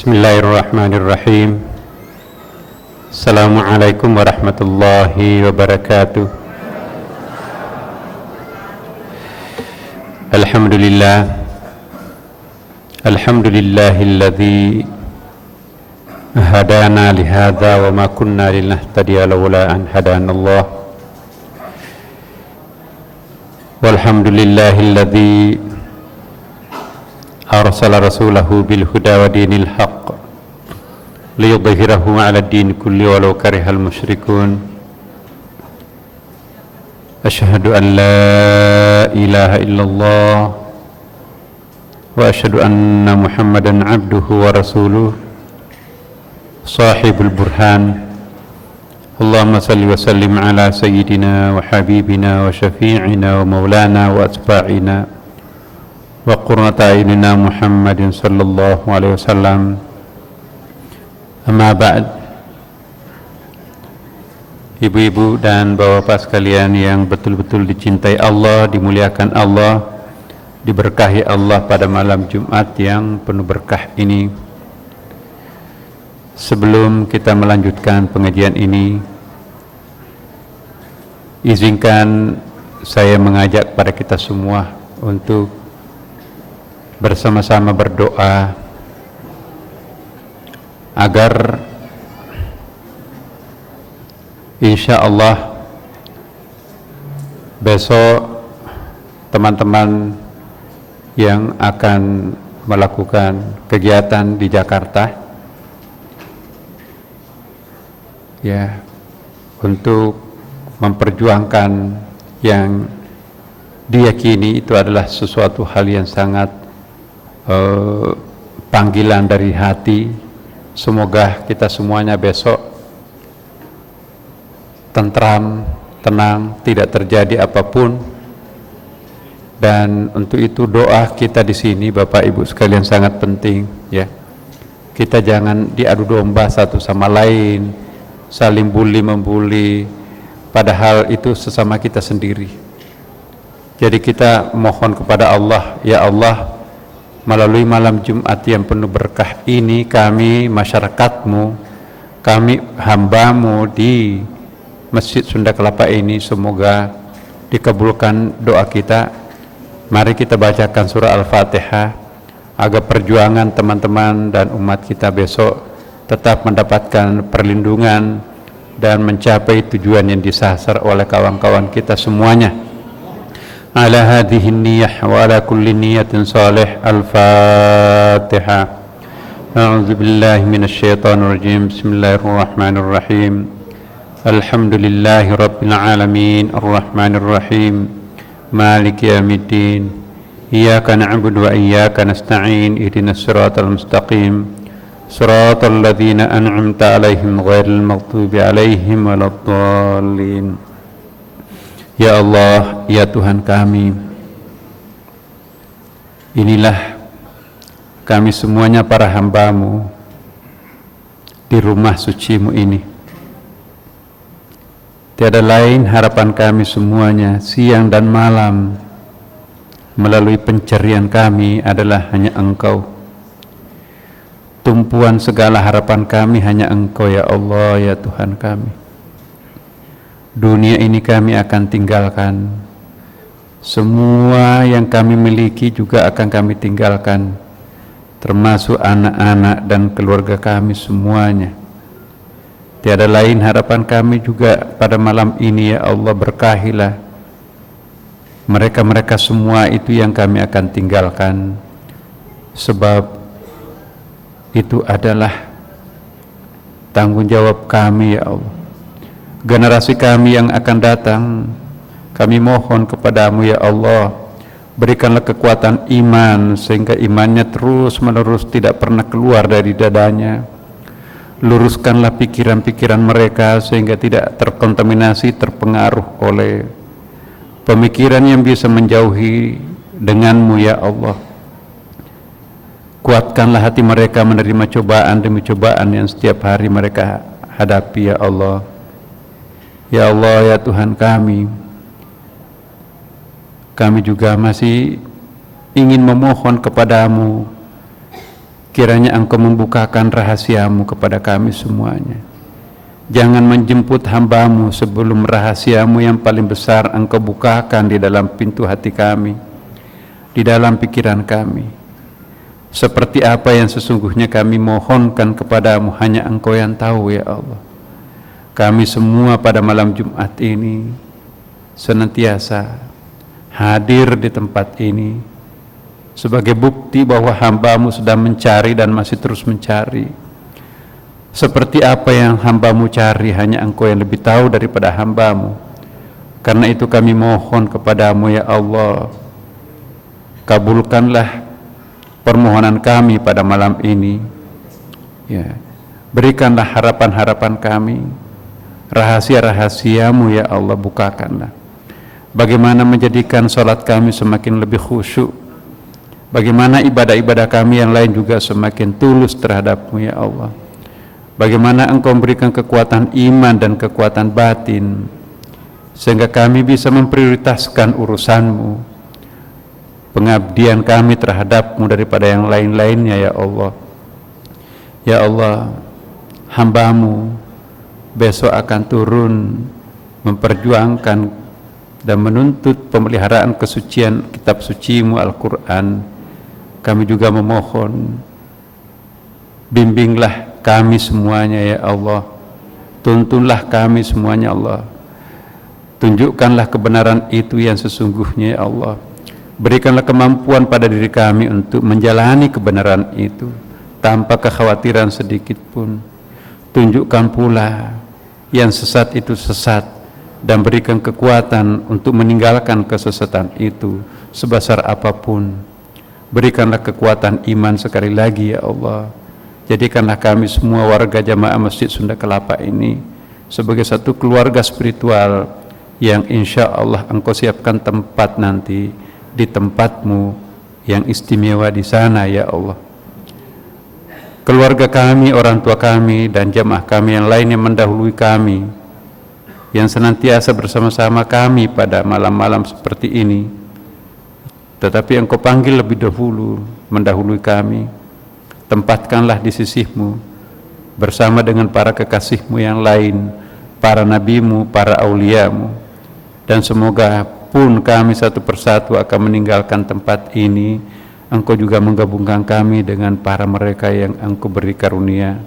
Bismillahirrahmanirrahim. Assalamualaikum warahmatullahi wabarakatuh. Alhamdulillahilladzi hadana lihadza wa ma kunna linahtadiya laula an hadanallah. Walhamdulillahilladzi arsala rasulahu bil huda wa dinil haqq liyudhhirahu 'ala ad-din kulli walau karihal musyrikun. Asyhadu an la ilaha illallah wa asyhadu anna Muhammadan 'abduhu wa rasuluh sahibul burhan. Allahumma salli wa sallim ala sayyidina wa habibina wa syafi'ina wa maulana wa atba'ina wa qurrata a'yunina Muhammadin sallallahu alaihi wasallam. Amma ba'd. Ibu-ibu dan bapak-bapak sekalian yang betul-betul dicintai Allah, dimuliakan Allah, diberkahi Allah pada malam Jumat yang penuh berkah ini. Sebelum kita melanjutkan pengajian ini, izinkan saya mengajak pada kita semua untuk bersama-sama berdoa agar insya Allah besok teman-teman yang akan melakukan kegiatan di Jakarta ya, untuk memperjuangkan yang diyakini itu adalah sesuatu hal yang sangat panggilan dari hati. Semoga kita semuanya besok tentram, tenang, tidak terjadi apapun. Dan untuk itu doa kita di sini Bapak Ibu sekalian sangat penting ya. Kita jangan diadu domba satu sama lain, saling bully membuli, padahal itu sesama kita sendiri. Jadi kita mohon kepada Allah, ya Allah, melalui malam Jumat yang penuh berkah ini, kami masyarakatmu, kami hambamu di Masjid Sunda Kelapa ini, semoga dikabulkan doa kita. Mari kita bacakan surah Al-Fatihah agar perjuangan teman-teman dan umat kita besok tetap mendapatkan perlindungan dan mencapai tujuan yang disasar oleh kawan-kawan kita semuanya. Ala hadhihi niyyah wa ala kulli niyyatin salih. Al-Fatihah. A'udzu billahi minasy syaithanir rajim. Bismillahirrahmanirrahim. Alhamdulillahi rabbil alamin, arrahmanir rahim, maliki yaumiddin. Iyyaka na'budu wa iyyaka nasta'in. Ihdinas siratal mustaqim. Siratal ladzina an'amta 'alaihim ghairil maghdubi 'alaihim waladdallin. Ya Allah, ya Tuhan kami, inilah kami semuanya para hamba-Mu di rumah suci-Mu ini. Tiada lain harapan kami semuanya siang dan malam melalui pencarian kami adalah hanya Engkau. Tumpuan segala harapan kami hanya Engkau, ya Allah, ya Tuhan kami. Dunia ini kami akan tinggalkan, semua yang kami miliki juga akan kami tinggalkan, termasuk anak-anak dan keluarga kami semuanya. Tiada lain harapan kami juga pada malam ini, ya Allah, berkahilah mereka-mereka semua itu yang kami akan tinggalkan, sebab itu adalah tanggung jawab kami, ya Allah. Generasi kami yang akan datang, kami mohon kepadamu, ya Allah, berikanlah kekuatan iman sehingga imannya terus menerus tidak pernah keluar dari dadanya. Luruskanlah pikiran-pikiran mereka sehingga tidak terkontaminasi, terpengaruh oleh pemikiran yang bisa menjauhi denganmu, ya Allah. Kuatkanlah hati mereka menerima cobaan demi cobaan yang setiap hari mereka hadapi, ya Allah. Ya Allah, ya Tuhan kami, kami juga masih ingin memohon kepadamu Kiranya Engkau membukakan rahasiamu kepada kami semuanya. Jangan menjemput hamba-Mu sebelum rahasiamu yang paling besar Engkau bukakan di dalam pintu hati kami, di dalam pikiran kami. Seperti apa yang sesungguhnya kami mohonkan kepadamu, hanya Engkau yang tahu ya Allah. Kami semua pada malam Jumat ini senantiasa hadir di tempat ini sebagai bukti bahwa hamba-Mu sedang mencari dan masih terus mencari. Seperti apa yang hamba-Mu cari, hanya Engkau yang lebih tahu daripada hamba-Mu. Karena itu kami mohon kepadamu ya Allah, kabulkanlah permohonan kami pada malam ini ya. Berikanlah harapan-harapan kami, rahasia-rahasiamu ya Allah bukakanlah. Bagaimana menjadikan salat kami semakin lebih khusyuk, bagaimana ibadah-ibadah kami yang lain juga semakin tulus terhadap-Mu ya Allah. Bagaimana Engkau memberikan kekuatan iman dan kekuatan batin sehingga kami bisa memprioritaskan urusan-Mu, pengabdian kami terhadap-Mu daripada yang lain-lainnya ya Allah. Ya Allah, hamba-Mu besok akan turun memperjuangkan dan menuntut pemeliharaan kesucian kitab suci-Mu Al-Quran. Kami juga memohon, bimbinglah kami semuanya ya Allah, tuntunlah kami semuanya Allah, tunjukkanlah kebenaran itu yang sesungguhnya ya Allah. Berikanlah kemampuan pada diri kami untuk menjalani kebenaran itu tanpa kekhawatiran sedikit pun. Tunjukkan pula yang sesat itu sesat dan berikan kekuatan untuk meninggalkan kesesatan itu sebesar apapun. Berikanlah kekuatan iman sekali lagi ya Allah. Jadikanlah kami semua warga jamaah Masjid Sunda Kelapa ini sebagai satu keluarga spiritual yang insya Allah Engkau siapkan tempat nanti di tempat-Mu yang istimewa di sana ya Allah. Keluarga kami, orang tua kami dan jamaah kami yang lain yang mendahului kami, yang senantiasa bersama-sama kami pada malam-malam seperti ini, tetapi Engkau panggil lebih dahulu mendahului kami. Tempatkanlah di sisi-Mu bersama dengan para kekasih-Mu yang lain, para nabi-Mu, para aulia-Mu, dan semoga pun kami satu persatu akan meninggalkan tempat ini, Engkau juga menggabungkan kami dengan para mereka yang Engkau beri karunia.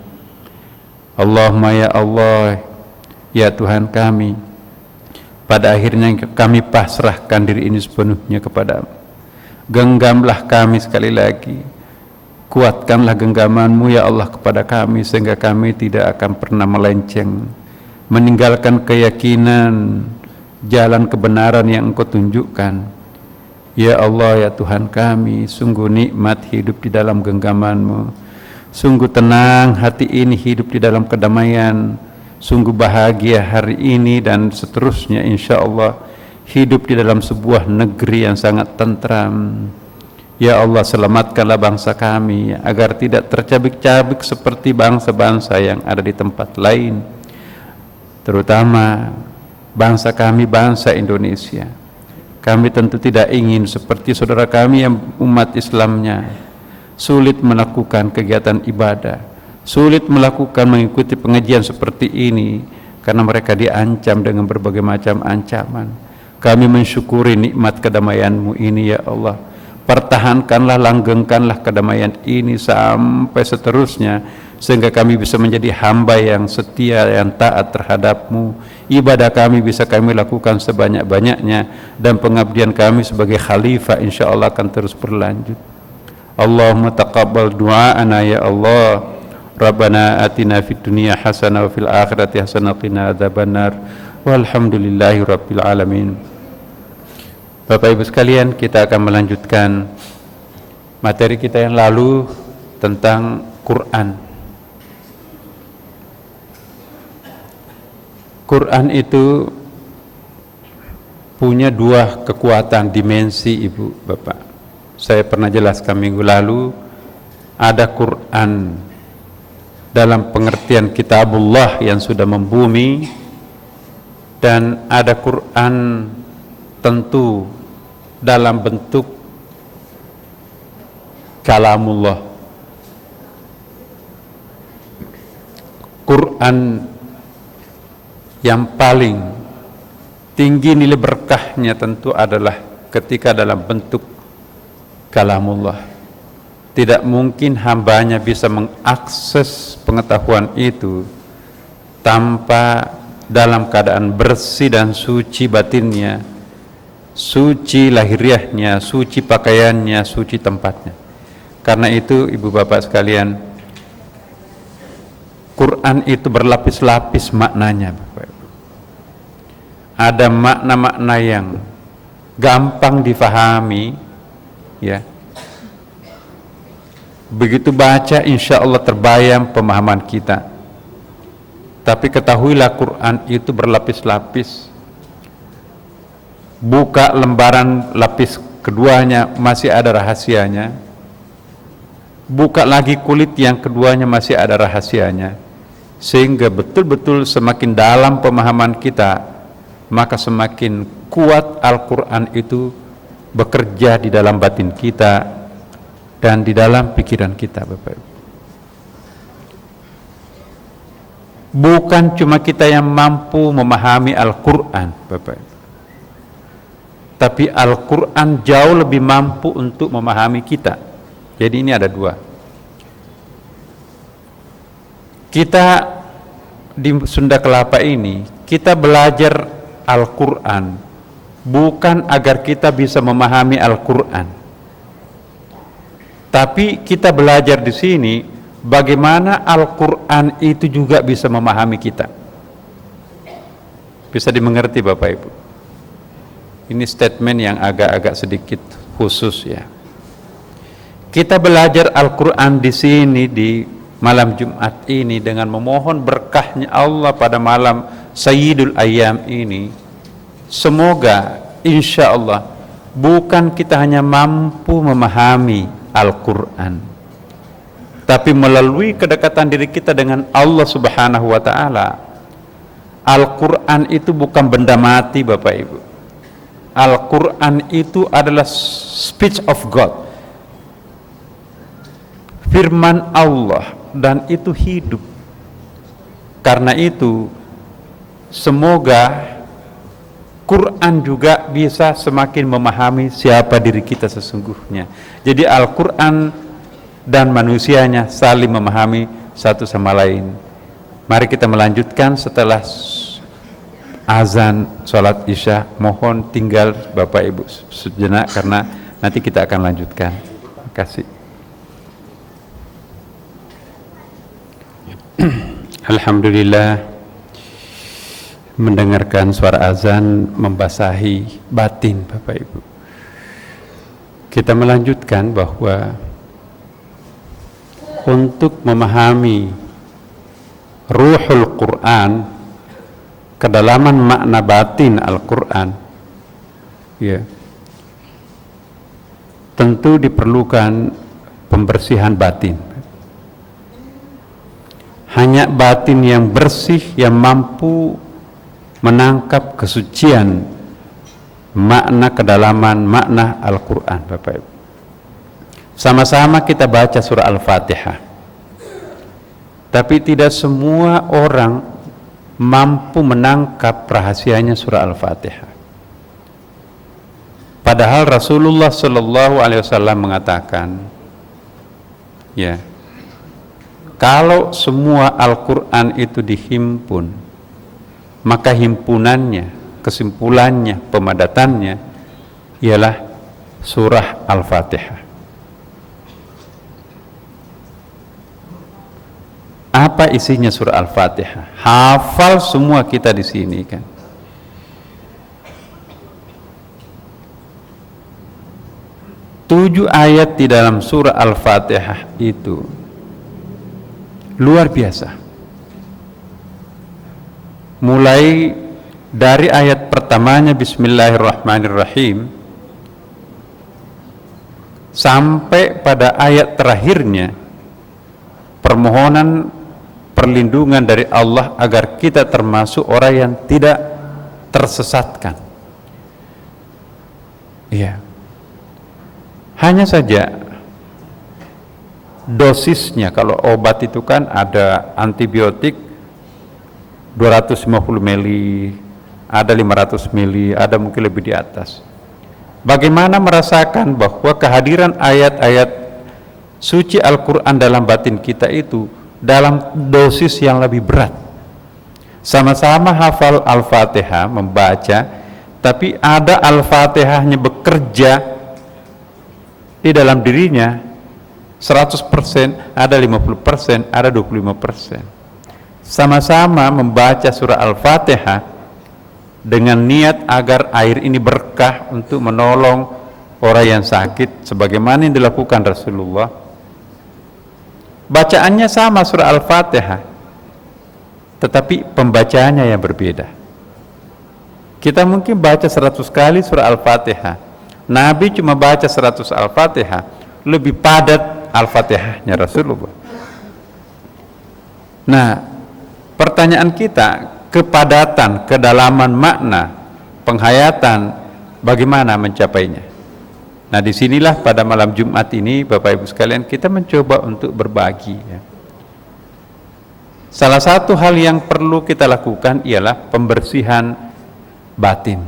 Allahumma ya Allah, ya Tuhan kami, pada akhirnya kami pasrahkan diri ini sepenuhnya kepadamu. Genggamlah kami sekali lagi, kuatkanlah genggaman-Mu ya Allah kepada kami sehingga kami tidak akan pernah melenceng, meninggalkan keyakinan jalan kebenaran yang Engkau tunjukkan. Ya Allah ya Tuhan kami, sungguh nikmat hidup di dalam genggaman-Mu, sungguh tenang hati ini hidup di dalam kedamaian, sungguh bahagia hari ini dan seterusnya insya Allah hidup di dalam sebuah negeri yang sangat tentram. Ya Allah, selamatkanlah bangsa kami agar tidak tercabik-cabik seperti bangsa-bangsa yang ada di tempat lain, terutama bangsa kami, bangsa Indonesia. Kami tentu tidak ingin seperti saudara kami yang umat Islamnya sulit melakukan kegiatan ibadah, sulit melakukan mengikuti pengajian seperti ini karena mereka diancam dengan berbagai macam ancaman. Kami mensyukuri nikmat kedamaian-Mu ini ya Allah. Pertahankanlah, langgengkanlah kedamaian ini sampai seterusnya sehingga kami bisa menjadi hamba yang setia, yang taat terhadap-Mu. Ibadah kami bisa kami lakukan sebanyak-banyaknya dan pengabdian kami sebagai khalifah insya Allah akan terus berlanjut. Allahumma taqabbal du'aana ya Allah. Rabbana atina fid dunya hasanah wa fil akhirati hasanah wa qina adzabannar. Walhamdulillahi rabbil alamin. Bapak Ibu sekalian, kita akan melanjutkan materi kita yang lalu tentang Quran. Quran itu punya dua kekuatan dimensi Ibu Bapak. Saya pernah jelaskan minggu lalu, ada Quran dalam pengertian kitabullah yang sudah membumi, dan ada Quran tentu dalam bentuk kalamullah, Quran yang paling tinggi nilai berkahnya tentu adalah ketika dalam bentuk kalamullah. Tidak mungkin hambanya bisa mengakses pengetahuan itu tanpa dalam keadaan bersih dan suci batinnya, suci lahiriahnya, suci pakaiannya, suci tempatnya. Karena itu ibu bapak sekalian, Quran itu berlapis-lapis maknanya, Bapak. Ada makna-makna yang gampang difahami, ya. Begitu baca insya Allah terbayang pemahaman kita. Tapi ketahuilah Quran itu berlapis-lapis. Buka lembaran lapis keduanya masih ada rahasianya. Buka lagi kulit yang keduanya masih ada rahasianya. Sehingga betul-betul semakin dalam pemahaman kita, maka semakin kuat Al-Quran itu bekerja di dalam batin kita dan di dalam pikiran kita, Bapak. Bukan cuma kita yang mampu memahami Al-Quran, Bapak, tapi Al-Quran jauh lebih mampu untuk memahami kita. Jadi ini ada dua. Kita di Sunda Kelapa ini, kita belajar Al-Quran bukan agar kita bisa memahami Al-Quran, tapi kita belajar di sini bagaimana Al-Quran itu juga bisa memahami kita. Bisa dimengerti Bapak Ibu? Ini statement yang agak-agak sedikit khusus ya. Kita belajar Al-Quran di sini di malam Jumat ini dengan memohon berkahnya Allah pada malam Sayyidul Ayyam ini. Semoga insya Allah bukan kita hanya mampu memahami Al-Quran, tapi melalui kedekatan diri kita dengan Allah Subhanahu wa Ta'ala. Al-Quran itu bukan benda mati Bapak Ibu. Al-Quran itu adalah speech of God, firman Allah, dan itu hidup. Karena itu semoga Quran juga bisa semakin memahami siapa diri kita sesungguhnya. Jadi Al-Quran dan manusianya saling memahami satu sama lain. Mari kita melanjutkan setelah azan sholat isya. Mohon tinggal Bapak Ibu sejenak karena nanti kita akan lanjutkan. Terima kasih. Alhamdulillah, mendengarkan suara azan membasahi batin Bapak Ibu. Kita melanjutkan bahwa untuk memahami ruhul Quran, kedalaman makna batin Al-Quran, ya, tentu diperlukan pembersihan batin. Hanya batin yang bersih yang mampu menangkap kesucian makna kedalaman makna Al-Quran Bapak Ibu. Sama-sama kita baca surah Al-Fatihah, tapi tidak semua orang mampu menangkap rahasianya surah Al-Fatihah. Padahal Rasulullah Sallallahu Alaihi Wasallam mengatakan, ya, kalau semua Al-Quran itu dihimpun, maka himpunannya, kesimpulannya, pemadatannya ialah surah Al-Fatihah. Apa isinya surah Al-Fatihah? Hafal semua kita di sini kan. Tujuh ayat di dalam surah Al-Fatihah itu luar biasa. Mulai dari ayat pertamanya Bismillahirrahmanirrahim sampai pada ayat terakhirnya permohonan perlindungan dari Allah agar kita termasuk orang yang tidak tersesatkan. Iya. Hanya saja dosisnya, kalau obat itu kan ada antibiotik, 250 mili, ada 500 mili, ada mungkin lebih di atas. Bagaimana merasakan bahwa kehadiran ayat-ayat suci Al-Quran dalam batin kita itu dalam dosis yang lebih berat. Sama-sama hafal Al-Fatihah, membaca, tapi ada Al-Fatihahnya bekerja di dalam dirinya 100%, ada 50%, ada 25%. Sama-sama membaca surah Al-Fatihah dengan niat agar air ini berkah untuk menolong orang yang sakit sebagaimana yang dilakukan Rasulullah. Bacaannya sama surah Al-Fatihah, tetapi pembacaannya yang berbeda. Kita mungkin baca 100 kali surah Al-Fatihah, Nabi cuma baca 100 Al-Fatihah, lebih padat Al-Fatihahnya Rasulullah. Nah, pertanyaan kita, kepadatan, kedalaman makna, penghayatan, bagaimana mencapainya? Nah, disinilah pada malam Jumat ini, Bapak Ibu sekalian, kita mencoba untuk berbagi, ya. Salah satu hal yang perlu kita lakukan ialah pembersihan batin.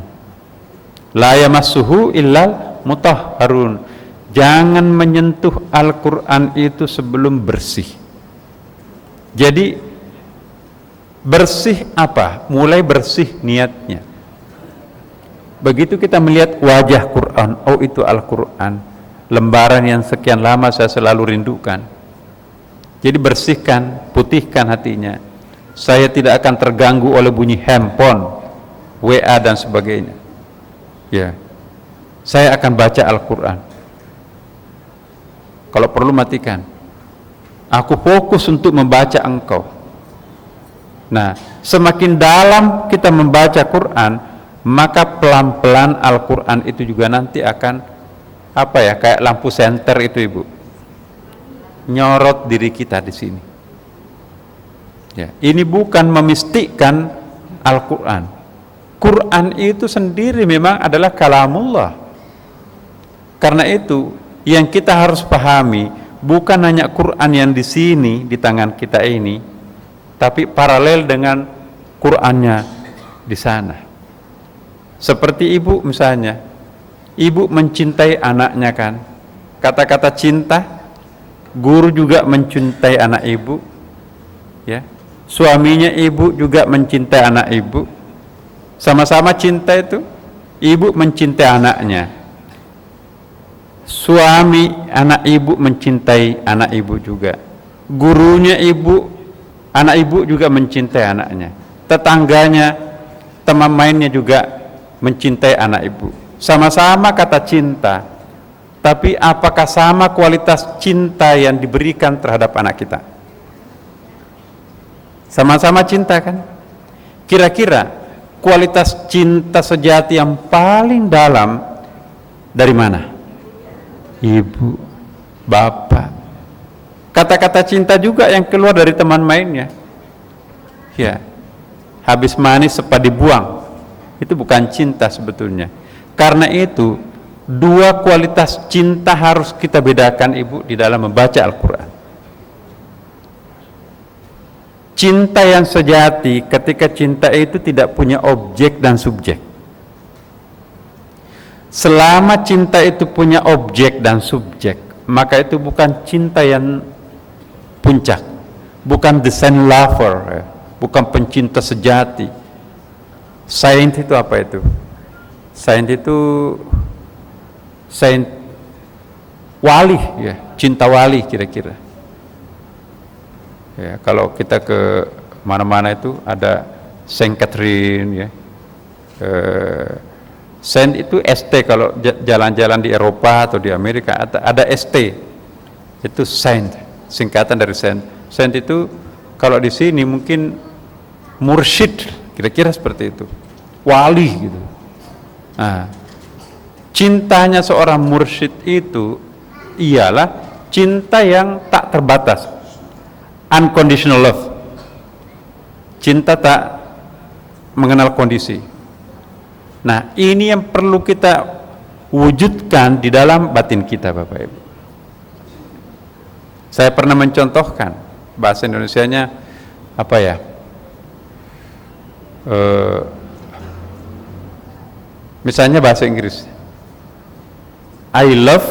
La yamassuhu illal mutahharun. Jangan menyentuh Al-Quran itu sebelum bersih. Jadi bersih apa? Mulai bersih niatnya. Begitu kita melihat wajah Quran, oh itu Al-Quran, lembaran yang sekian lama saya selalu rindukan. Jadi bersihkan, putihkan hatinya. Saya tidak akan terganggu oleh bunyi handphone, WA dan sebagainya. Ya, saya akan baca Al-Quran. Kalau perlu matikan. Aku fokus untuk membaca engkau. Nah, semakin dalam kita membaca Quran, maka pelan-pelan Al-Quran itu juga nanti akan kayak lampu senter itu, Ibu, nyorot diri kita di sini. Ya, ini bukan memistikkan Al-Quran. Quran itu sendiri memang adalah kalamullah. Karena itu yang kita harus pahami bukan hanya Quran yang di sini di tangan kita ini, tapi paralel dengan Qurannya di sana. Seperti ibu misalnya, ibu mencintai anaknya kan, kata-kata cinta. Guru juga mencintai anak ibu, ya. Suaminya ibu juga mencintai anak ibu. Sama-sama cinta itu. Ibu mencintai anaknya. Suami anak ibu mencintai anak ibu juga. Gurunya ibu, anak ibu juga mencintai anaknya. Tetangganya, teman mainnya juga mencintai anak ibu. Sama-sama kata cinta. Tapi apakah sama kualitas cinta yang diberikan terhadap anak kita? Sama-sama cinta kan? Kira-kira kualitas cinta sejati yang paling dalam dari mana? Ibu, bapak. Kata-kata cinta juga yang keluar dari teman mainnya. Ya, habis manis sempat dibuang. Itu bukan cinta sebetulnya. Karena itu dua kualitas cinta harus kita bedakan, Ibu, di dalam membaca Al-Quran. Cinta yang sejati ketika cinta itu tidak punya objek dan subjek. Selama cinta itu punya objek dan subjek, maka itu bukan cinta yang puncak, bukan the saint lover, bukan pencinta sejati. Saint itu apa itu? Saint itu saint wali, ya, cinta wali kira-kira. Ya, kalau kita ke mana-mana itu ada Saint Catherine, ya. Saint itu ST, kalau jalan-jalan di Eropa atau di Amerika ada ST. Itu Saint, singkatan dari Saint. Saint itu kalau di sini mungkin mursyid, kira-kira seperti itu. Wali gitu. Nah, cintanya seorang mursyid itu ialah cinta yang tak terbatas, unconditional love. Cinta tak mengenal kondisi. Nah, ini yang perlu kita wujudkan di dalam batin kita, Bapak Ibu. Saya pernah mencontohkan, bahasa Indonesianya apa ya? eh, misalnya bahasa Inggris, I love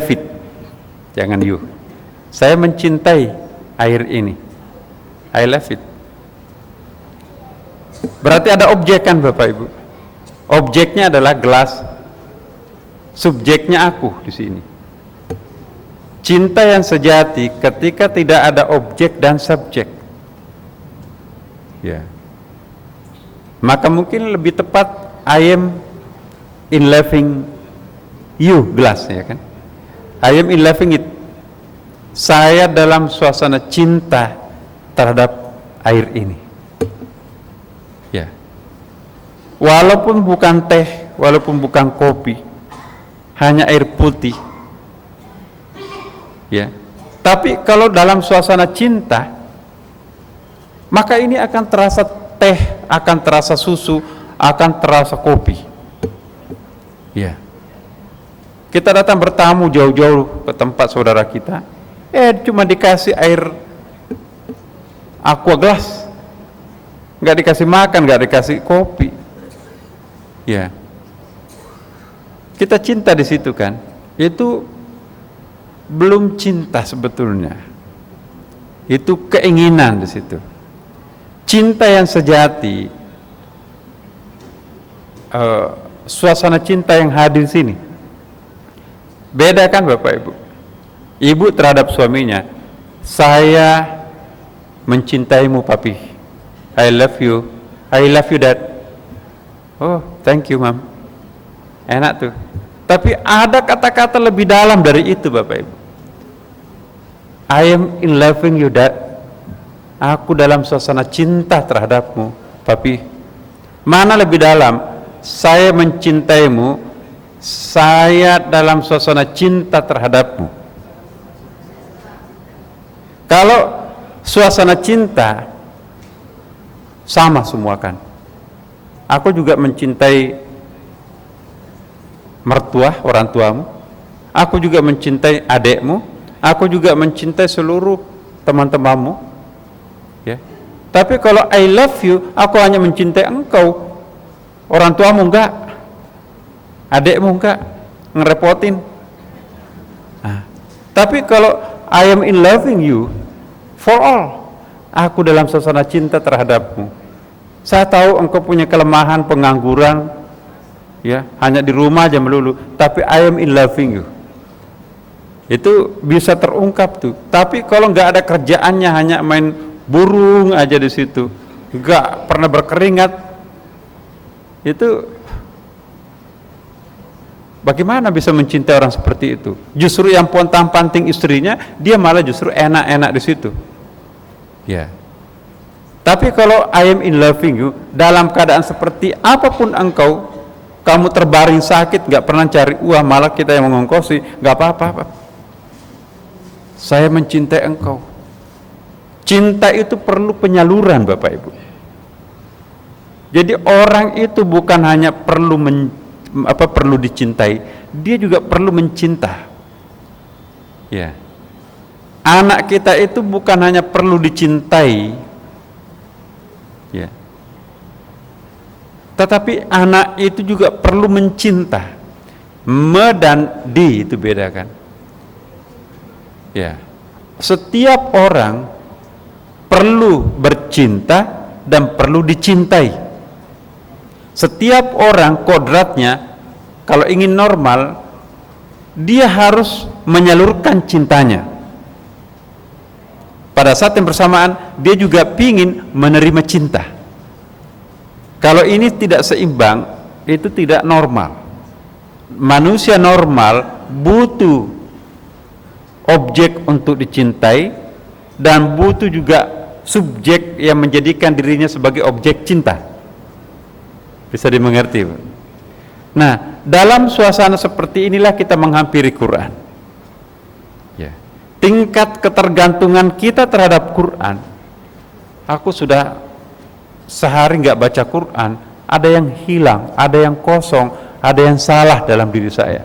it, jangan you. Saya mencintai air ini, I love it. Berarti ada objek kan Bapak Ibu? Objeknya adalah gelas, subjeknya aku di sini. Cinta yang sejati ketika tidak ada objek dan subjek, ya. Maka mungkin lebih tepat I am in loving you, gelas, ya kan? I am in loving it. Saya dalam suasana cinta terhadap air ini. Ya. Walaupun bukan teh, walaupun bukan kopi, hanya air putih. Ya. Tapi kalau dalam suasana cinta, maka ini akan terasa teh, akan terasa susu, akan terasa kopi. Ya. Kita datang bertamu jauh-jauh ke tempat saudara kita, cuma dikasih air aqua gelas, nggak dikasih makan, nggak dikasih kopi. Ya. Kita cinta di situ kan? Itu belum cinta sebetulnya. Itu keinginan di situ. Cinta yang sejati, suasana cinta yang hadir di sini. Beda kan Bapak Ibu? Ibu terhadap suaminya, saya mencintaimu papi, I love you dad. Oh thank you mom, enak tuh. Tapi ada kata-kata lebih dalam dari itu Bapak Ibu. I am in loving you dad, aku dalam suasana cinta terhadapmu papi. Mana lebih dalam? Saya mencintaimu, saya dalam suasana cinta terhadapmu. Kalau suasana cinta sama semua kan. Aku juga mencintai mertua, orang tuamu. Aku juga mencintai adekmu. Aku juga mencintai seluruh teman-temanmu. Ya. Tapi kalau I love you, aku hanya mencintai engkau. Orang tuamu enggak, adekmu enggak, ngerepotin. Nah, tapi kalau I am in loving you for all, aku dalam suasana cinta terhadapmu. Saya tahu engkau punya kelemahan, pengangguran, ya, hanya di rumah aja melulu, tapi I am in loving you. Itu bisa terungkap tuh. Tapi kalau nggak ada kerjaannya, hanya main burung aja di situ, nggak pernah berkeringat, itu bagaimana bisa mencintai orang seperti itu? Justru yang pontang-panting istrinya, dia malah justru enak-enak di situ. Ya. Tapi kalau I am in loving you, dalam keadaan seperti apapun engkau, kamu terbaring sakit, nggak pernah cari uang, malah kita yang mengongkosi, nggak apa-apa. Saya mencintai engkau. Cinta itu perlu penyaluran, Bapak Ibu. Jadi orang itu bukan hanya perlu perlu dicintai, dia juga perlu mencinta. Ya. Anak kita itu bukan hanya perlu dicintai, ya. Tetapi anak itu juga perlu mencinta. Me dan di itu beda kan? Ya. Setiap orang perlu bercinta dan perlu dicintai. Setiap orang kodratnya kalau ingin normal, dia harus menyalurkan cintanya. Pada saat yang bersamaan dia juga ingin menerima cinta. Kalau ini tidak seimbang, itu tidak normal. Manusia normal butuh objek untuk dicintai dan butuh juga subjek yang menjadikan dirinya sebagai objek cinta. Bisa dimengerti? Nah, dalam suasana seperti inilah kita menghampiri Quran. Ya. Tingkat ketergantungan kita terhadap Quran, aku sudah sehari nggak baca Quran, ada yang hilang, ada yang kosong, ada yang salah dalam diri saya.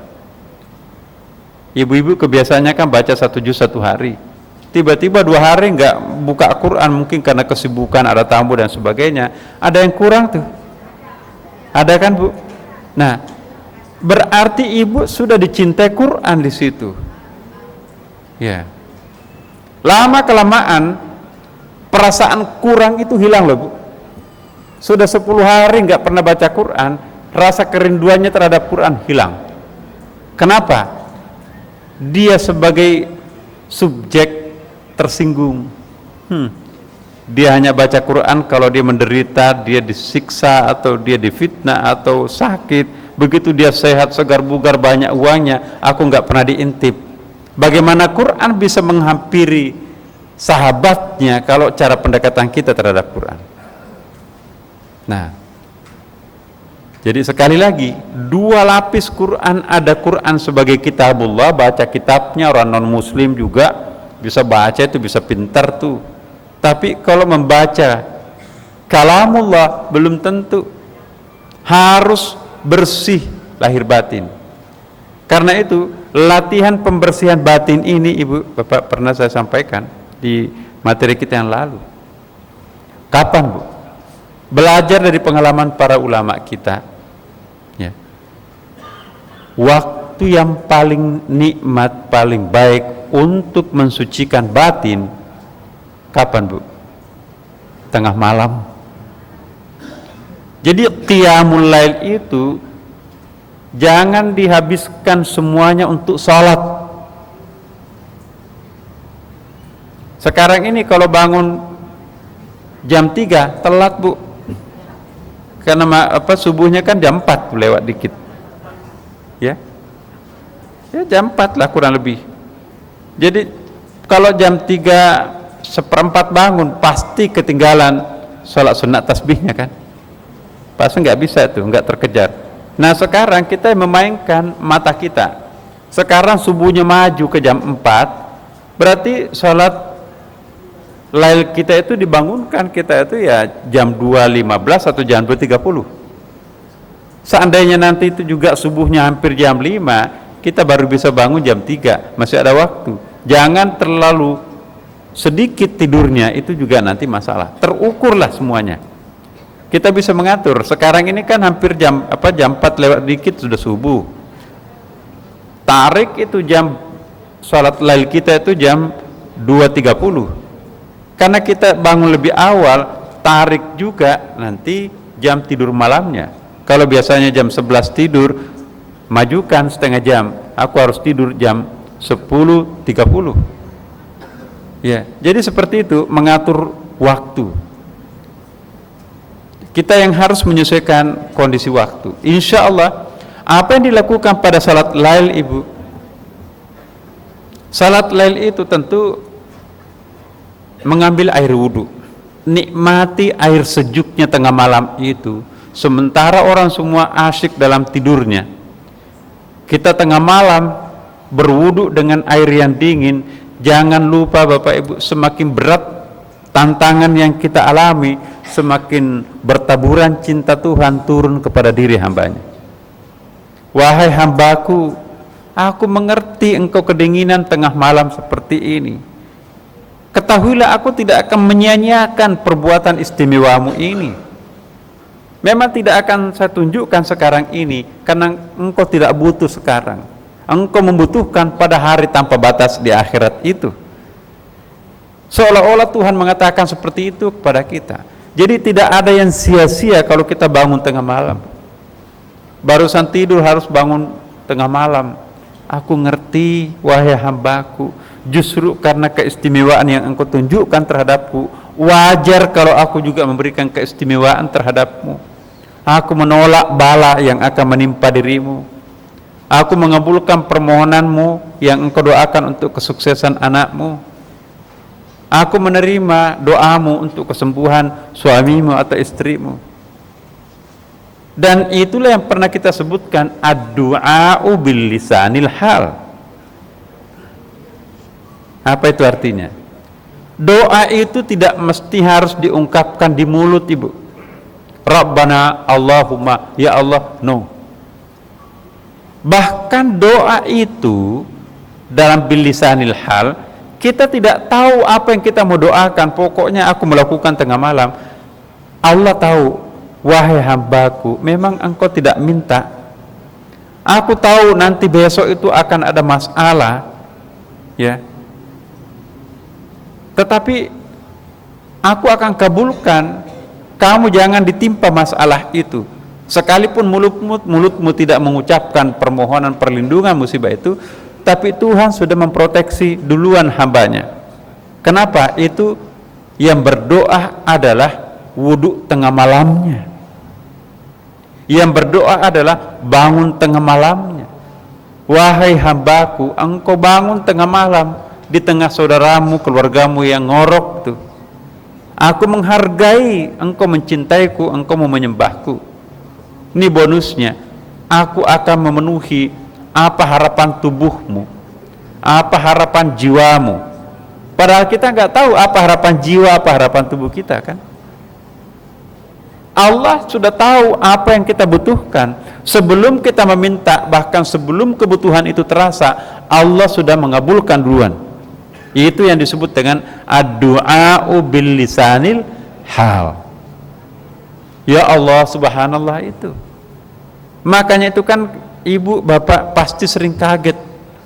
Ibu-ibu kebiasaannya kan baca 1 juz 1 hari, tiba-tiba 2 hari nggak buka Quran, mungkin karena kesibukan, ada tamu dan sebagainya, ada yang kurang tuh, ada kan Bu? Nah, berarti ibu sudah dicintai Quran di situ, ya. Lama kelamaan perasaan kurang itu hilang loh Bu. Sudah 10 hari nggak pernah baca Quran, rasa kerinduannya terhadap Quran hilang. Kenapa? Dia sebagai subjek tersinggung. Dia hanya baca Quran kalau dia menderita, dia disiksa, atau dia difitnah, atau sakit. Begitu dia sehat, segar bugar, banyak uangnya, aku nggak pernah diintip. Bagaimana Quran bisa menghampiri sahabatnya kalau cara pendekatan kita terhadap Quran? Nah, jadi sekali lagi, 2 lapis Quran. Ada Quran sebagai kitabullah, baca kitabnya, orang non muslim juga bisa baca, itu bisa pintar tuh. Tapi kalau membaca kalamullah belum tentu, harus bersih lahir batin. Karena itu latihan pembersihan batin ini Ibu Bapak pernah saya sampaikan di materi kita yang lalu. Kapan Bu? Belajar dari pengalaman para ulama kita, ya. Waktu yang paling nikmat, paling baik untuk mensucikan batin kapan Bu? Tengah malam. Jadi qiyamul lail itu jangan dihabiskan semuanya untuk salat. Sekarang ini kalau bangun jam 3 telat Bu, karena subuhnya kan jam 4 lewat dikit, ya jam 4 lah kurang lebih. Jadi kalau jam 3:15 bangun, pasti ketinggalan sholat sunat tasbihnya kan, pasti nggak bisa tuh, nggak terkejar. Nah sekarang kita memainkan mata kita. Sekarang subuhnya maju ke jam 4, berarti sholat lail kita itu dibangunkan kita itu ya jam 2.15 atau jam 2.30. Seandainya nanti itu juga subuhnya hampir jam 5, kita baru bisa bangun jam 3, masih ada waktu. Jangan terlalu sedikit tidurnya, itu juga nanti masalah. Terukurlah semuanya. Kita bisa mengatur. Sekarang ini kan hampir jam 4 lewat dikit sudah subuh. Tarik itu jam sholat lail kita itu jam 2.30. Karena kita bangun lebih awal, tarik juga nanti jam tidur malamnya. Kalau biasanya jam 11 tidur, majukan setengah jam. Aku harus tidur jam 10.30. Ya, jadi seperti itu mengatur waktu. Kita yang harus menyesuaikan kondisi waktu. Insya Allah, apa yang dilakukan pada salat lail Ibu? Salat lail itu tentu mengambil air wudhu, nikmati air sejuknya tengah malam itu. Sementara orang semua asyik dalam tidurnya, kita tengah malam berwudhu dengan air yang dingin. Jangan lupa Bapak Ibu, semakin berat tantangan yang kita alami, semakin bertaburan cinta Tuhan turun kepada diri hambanya. Wahai hambaku, aku mengerti engkau kedinginan tengah malam seperti ini. Ketahuilah aku tidak akan menyia-nyiakan perbuatan istimewamu ini. Memang tidak akan saya tunjukkan sekarang ini, karena engkau tidak butuh sekarang. Engkau membutuhkan pada hari tanpa batas di akhirat itu. Seolah-olah Tuhan mengatakan seperti itu kepada kita. Jadi tidak ada yang sia-sia kalau kita bangun tengah malam. Barusan tidur harus bangun tengah malam. Aku ngerti wahai hambaku, justru karena keistimewaan yang engkau tunjukkan terhadapku, wajar kalau aku juga memberikan keistimewaan terhadapmu. Aku menolak bala yang akan menimpa dirimu. Aku mengabulkan permohonanmu yang engkau doakan untuk kesuksesan anakmu. Aku menerima doamu untuk kesembuhan suamimu atau istrimu. Dan itulah yang pernah kita sebutkan, ad-du'a'u bil lisanil hal. Apa itu artinya? Doa itu tidak mesti harus diungkapkan di mulut Ibu. Rabbana, Allahumma, ya Allah, no. Bahkan doa itu dalam bil lisanil hal, Kita tidak tahu apa yang kita mau doakan, pokoknya aku melakukan tengah malam. Allah tahu, wahai hambaku, memang engkau tidak minta. Aku tahu nanti besok itu akan ada masalah, ya. Tetapi aku akan kabulkan. Kamu jangan ditimpa masalah itu. Sekalipun mulutmu tidak mengucapkan permohonan perlindungan musibah itu, tapi Tuhan sudah memproteksi duluan hambanya. Kenapa? Itu yang berdoa adalah wudhu tengah malamnya. Yang berdoa adalah bangun tengah malamnya. Wahai hambaku, engkau bangun tengah malam di tengah saudaramu, keluargamu yang ngorok tuh. Aku menghargai, engkau mencintaiku, engkau mau menyembahku. Ini bonusnya. Aku akan memenuhi apa harapan tubuhmu, apa harapan jiwamu. Padahal kita nggak tahu apa harapan jiwa, apa harapan tubuh kita kan. Allah sudah tahu apa yang kita butuhkan. Sebelum kita meminta, bahkan sebelum kebutuhan itu terasa, Allah sudah mengabulkan duluan. Itu yang disebut dengan ad-du'a'u bil lisanil hal. Ya Allah, subhanallah itu. Makanya itu kan ibu bapak pasti sering kaget.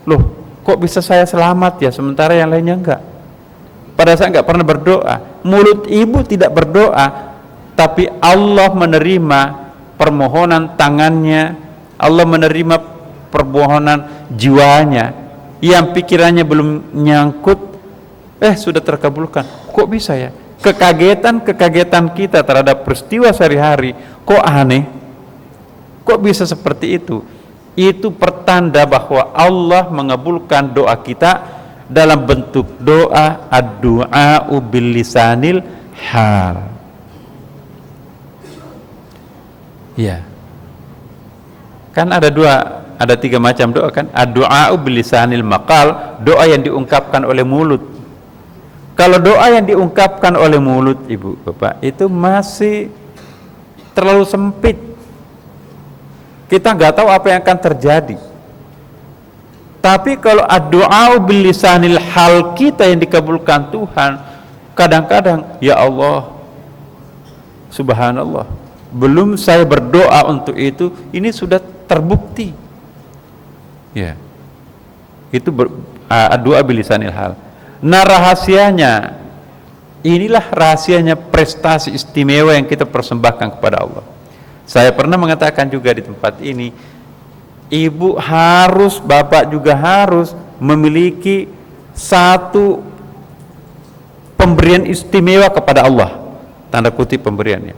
Loh, kok bisa saya selamat ya sementara yang lainnya enggak? Padahal saya enggak pernah berdoa. Mulut ibu tidak berdoa, tapi Allah menerima permohonan tangannya, Allah menerima permohonan jiwanya. Yang pikirannya belum nyangkut, sudah terkabulkan. Kok bisa ya? Kekagetan kita terhadap peristiwa sehari-hari, kok aneh? Kok bisa seperti itu? Itu pertanda bahwa Allah mengabulkan doa kita dalam bentuk doa ad-du'a'u bil lisanil hal. Ya. Kan ada tiga macam doa kan. Ad-du'a'u bil lisanil maqal, doa yang diungkapkan oleh mulut. Kalau doa yang diungkapkan oleh mulut, ibu bapak, itu masih terlalu sempit. Kita nggak tahu apa yang akan terjadi. Tapi kalau ad-du'a'u bil lisanil hal kita yang dikabulkan Tuhan, kadang-kadang ya Allah, subhanallah, belum saya berdoa untuk itu, ini sudah terbukti. Ya, itu doa bilisanil hal. Nah rahasianya, inilah rahasianya prestasi istimewa yang kita persembahkan kepada Allah. Saya pernah mengatakan juga di tempat ini, ibu harus, bapak juga harus memiliki satu pemberian istimewa kepada Allah, tanda kutip pemberiannya.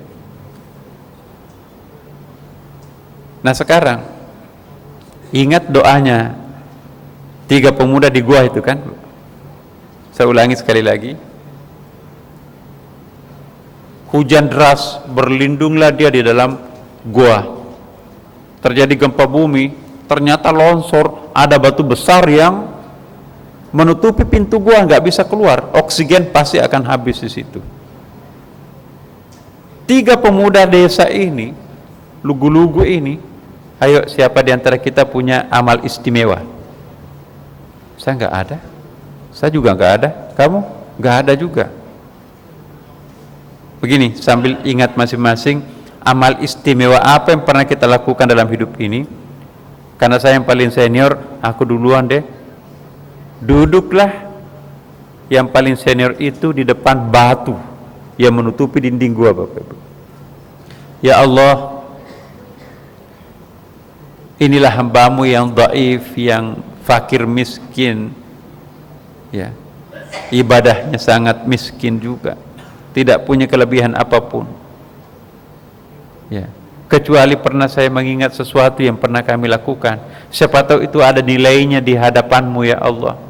Nah sekarang ingat doanya 3 pemuda di gua itu kan. Saya ulangi sekali lagi. Hujan deras, berlindunglah dia di dalam gua. Terjadi gempa bumi, ternyata longsor, ada batu besar yang menutupi pintu gua, nggak bisa keluar. Oksigen pasti akan habis di situ. 3 pemuda desa ini, lugu-lugu ini, ayo siapa di antara kita punya amal istimewa? Saya nggak ada, saya juga nggak ada, kamu nggak ada juga. Begini, sambil ingat masing-masing amal istimewa apa yang pernah kita lakukan dalam hidup ini. Karena saya yang paling senior, aku duluan deh. Duduklah yang paling senior itu di depan batu yang menutupi dinding gua, Bapak Ibu. Ya Allah, inilah hambamu yang dhaif, yang fakir miskin, ya, ibadahnya sangat miskin juga, tidak punya kelebihan apapun, ya, kecuali pernah saya mengingat sesuatu yang pernah kami lakukan. Siapa tahu itu ada nilainya di hadapanmu ya Allah.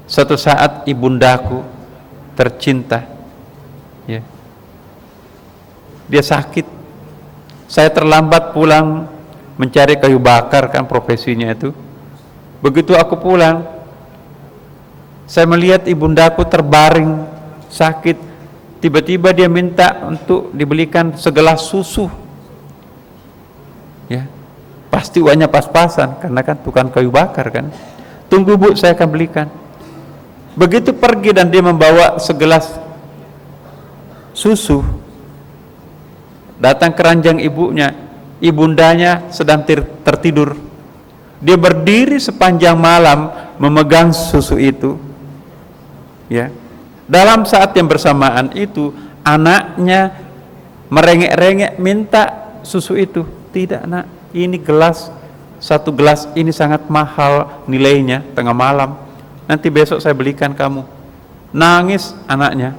Suatu saat ibundaku tercinta, ya, dia sakit, saya terlambat pulang mencari kayu bakar, kan profesinya itu. Begitu aku pulang, saya melihat ibundaku terbaring sakit. Tiba-tiba dia minta untuk dibelikan segelas susu, ya, pasti uangnya pas-pasan karena kan tukang kayu bakar kan. Tunggu Bu, saya akan belikan. Begitu pergi dan dia membawa segelas susu, datang ke ranjang ibunya, ibundanya sedang tertidur. Dia berdiri sepanjang malam memegang susu itu, ya. Dalam saat yang bersamaan itu anaknya merengek-rengek minta susu itu. Tidak, nak, ini satu gelas ini sangat mahal nilainya, tengah malam, nanti besok saya belikan kamu. Nangis anaknya,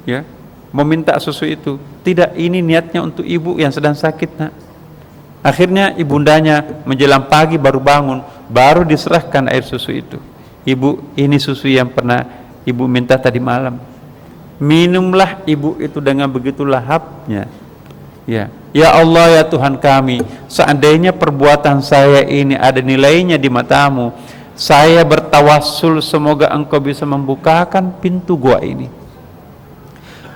ya, meminta susu itu. Tidak, ini niatnya untuk ibu yang sedang sakit, nak. Akhirnya ibundanya menjelang pagi baru bangun, baru diserahkan air susu itu. Ibu, ini susu yang pernah ibu minta tadi malam. Minumlah ibu itu dengan begitu lahapnya. Ya, ya Allah, ya Tuhan kami, seandainya perbuatan saya ini ada nilainya di matamu, saya bertawassul semoga engkau bisa membukakan pintu gua ini.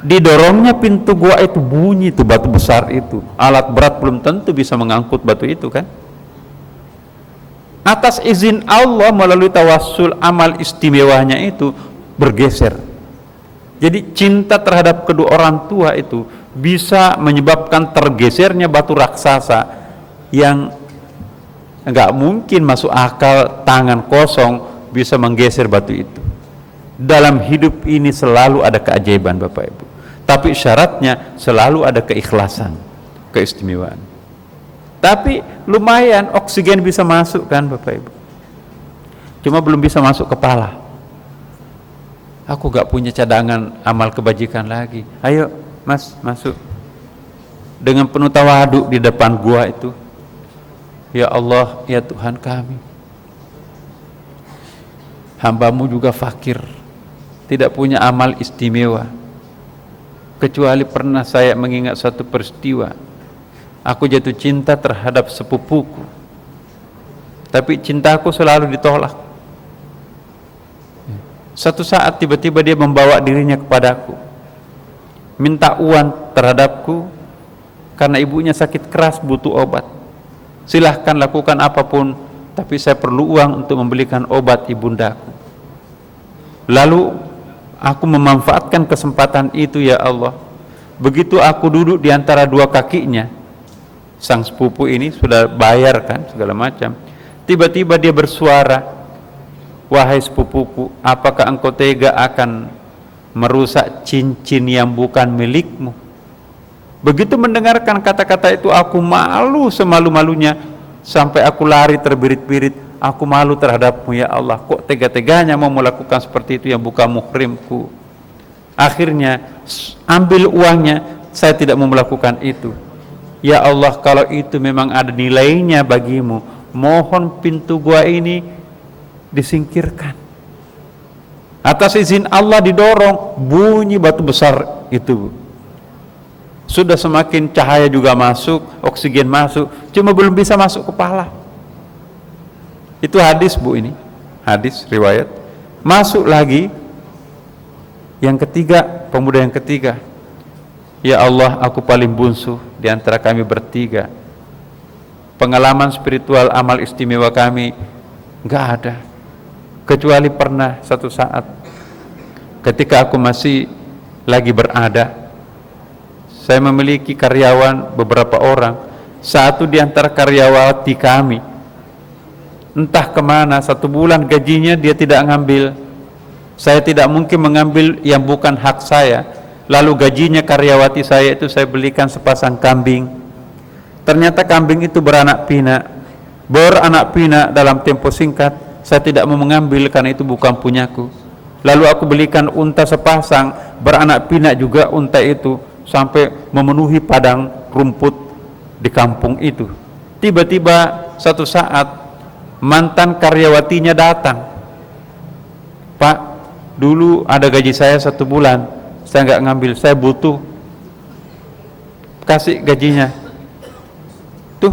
Didorongnya pintu gua itu, bunyi itu batu besar itu. Alat berat belum tentu bisa mengangkut batu itu, kan? Atas izin Allah melalui tawassul, amal istimewanya itu bergeser. Jadi cinta terhadap kedua orang tua itu bisa menyebabkan tergesernya batu raksasa yang enggak mungkin masuk akal tangan kosong bisa menggeser batu itu. Dalam hidup ini selalu ada keajaiban, Bapak Ibu. Tapi syaratnya selalu ada keikhlasan, keistimewaan. Tapi lumayan oksigen bisa masuk, kan Bapak Ibu. Cuma belum bisa masuk kepala. Aku gak punya cadangan amal kebajikan lagi. Ayo Mas, masuk. Dengan penuh tawadu di depan gua itu. Ya Allah, ya Tuhan kami, hambamu juga fakir, tidak punya amal istimewa, kecuali pernah saya mengingat suatu peristiwa. Aku jatuh cinta terhadap sepupuku, tapi cintaku selalu ditolak. Satu saat tiba-tiba dia membawa dirinya kepadaku, minta uang terhadapku karena ibunya sakit keras butuh obat. Silahkan lakukan apapun, tapi saya perlu uang untuk membelikan obat ibundaku. Lalu aku memanfaatkan kesempatan itu, ya Allah. Begitu aku duduk di antara dua kakinya, sang sepupu ini sudah bayar, kan, segala macam. Tiba-tiba dia bersuara, wahai sepupuku, apakah engkau tega akan merusak cincin yang bukan milikmu? Begitu mendengarkan kata-kata itu, aku malu semalu-malunya, sampai aku lari terbirit-birit. Aku malu terhadapmu, ya Allah, kok tega-teganya mau melakukan seperti itu yang bukan muhrimku. Akhirnya ambil uangnya, saya tidak mau melakukan itu. Ya Allah, kalau itu memang ada nilainya bagimu, mohon pintu gua ini disingkirkan. Atas izin Allah didorong, bunyi batu besar itu. Sudah semakin cahaya juga masuk, oksigen masuk, cuma belum bisa masuk kepala. Itu hadis, Bu, ini hadis riwayat. Masuk lagi yang ketiga, pemuda yang ketiga. Ya Allah, aku paling bungsu di antara kami bertiga. Pengalaman spiritual amal istimewa kami enggak ada, kecuali pernah satu saat ketika aku masih lagi berada, saya memiliki karyawan beberapa orang. Satu di antara karyawati kami entah kemana, 1 bulan gajinya dia tidak ngambil. Saya tidak mungkin mengambil yang bukan hak saya. Lalu gajinya karyawati saya itu saya belikan sepasang kambing. Ternyata kambing itu beranak pinak dalam tempo singkat. Saya tidak mau mengambil karena itu bukan punyaku. Lalu aku belikan unta sepasang, beranak pinak juga unta itu, sampai memenuhi padang rumput di kampung itu. Tiba-tiba satu saat mantan karyawatinya datang. Pak, dulu ada gaji saya 1 bulan, saya nggak ngambil, saya butuh, kasih gajinya. Tuh,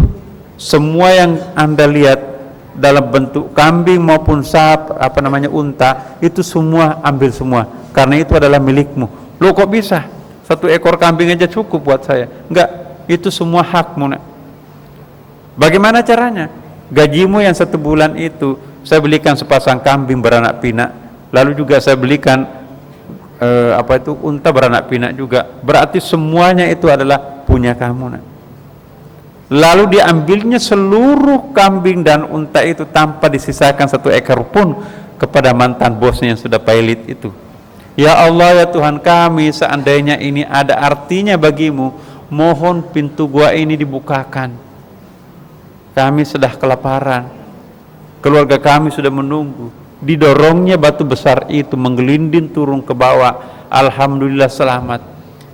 semua yang Anda lihat dalam bentuk kambing maupun unta, itu semua ambil semua, karena itu adalah milikmu. Loh, kok bisa? 1 ekor kambing aja cukup buat saya. Enggak, itu semua hakmu, nak. Bagaimana caranya? Gajimu yang 1 bulan itu saya belikan sepasang kambing beranak pinak, lalu juga saya belikan unta beranak pinak juga, berarti semuanya itu adalah punya kamu, nak. Lalu diambilnya seluruh kambing dan unta itu tanpa disisakan satu ekor pun kepada mantan bosnya yang sudah pailit itu. Ya Allah, ya Tuhan kami, seandainya ini ada artinya bagimu, mohon pintu gua ini dibukakan. Kami sudah kelaparan, keluarga kami sudah menunggu. Didorongnya batu besar itu menggelinding turun ke bawah. Alhamdulillah selamat.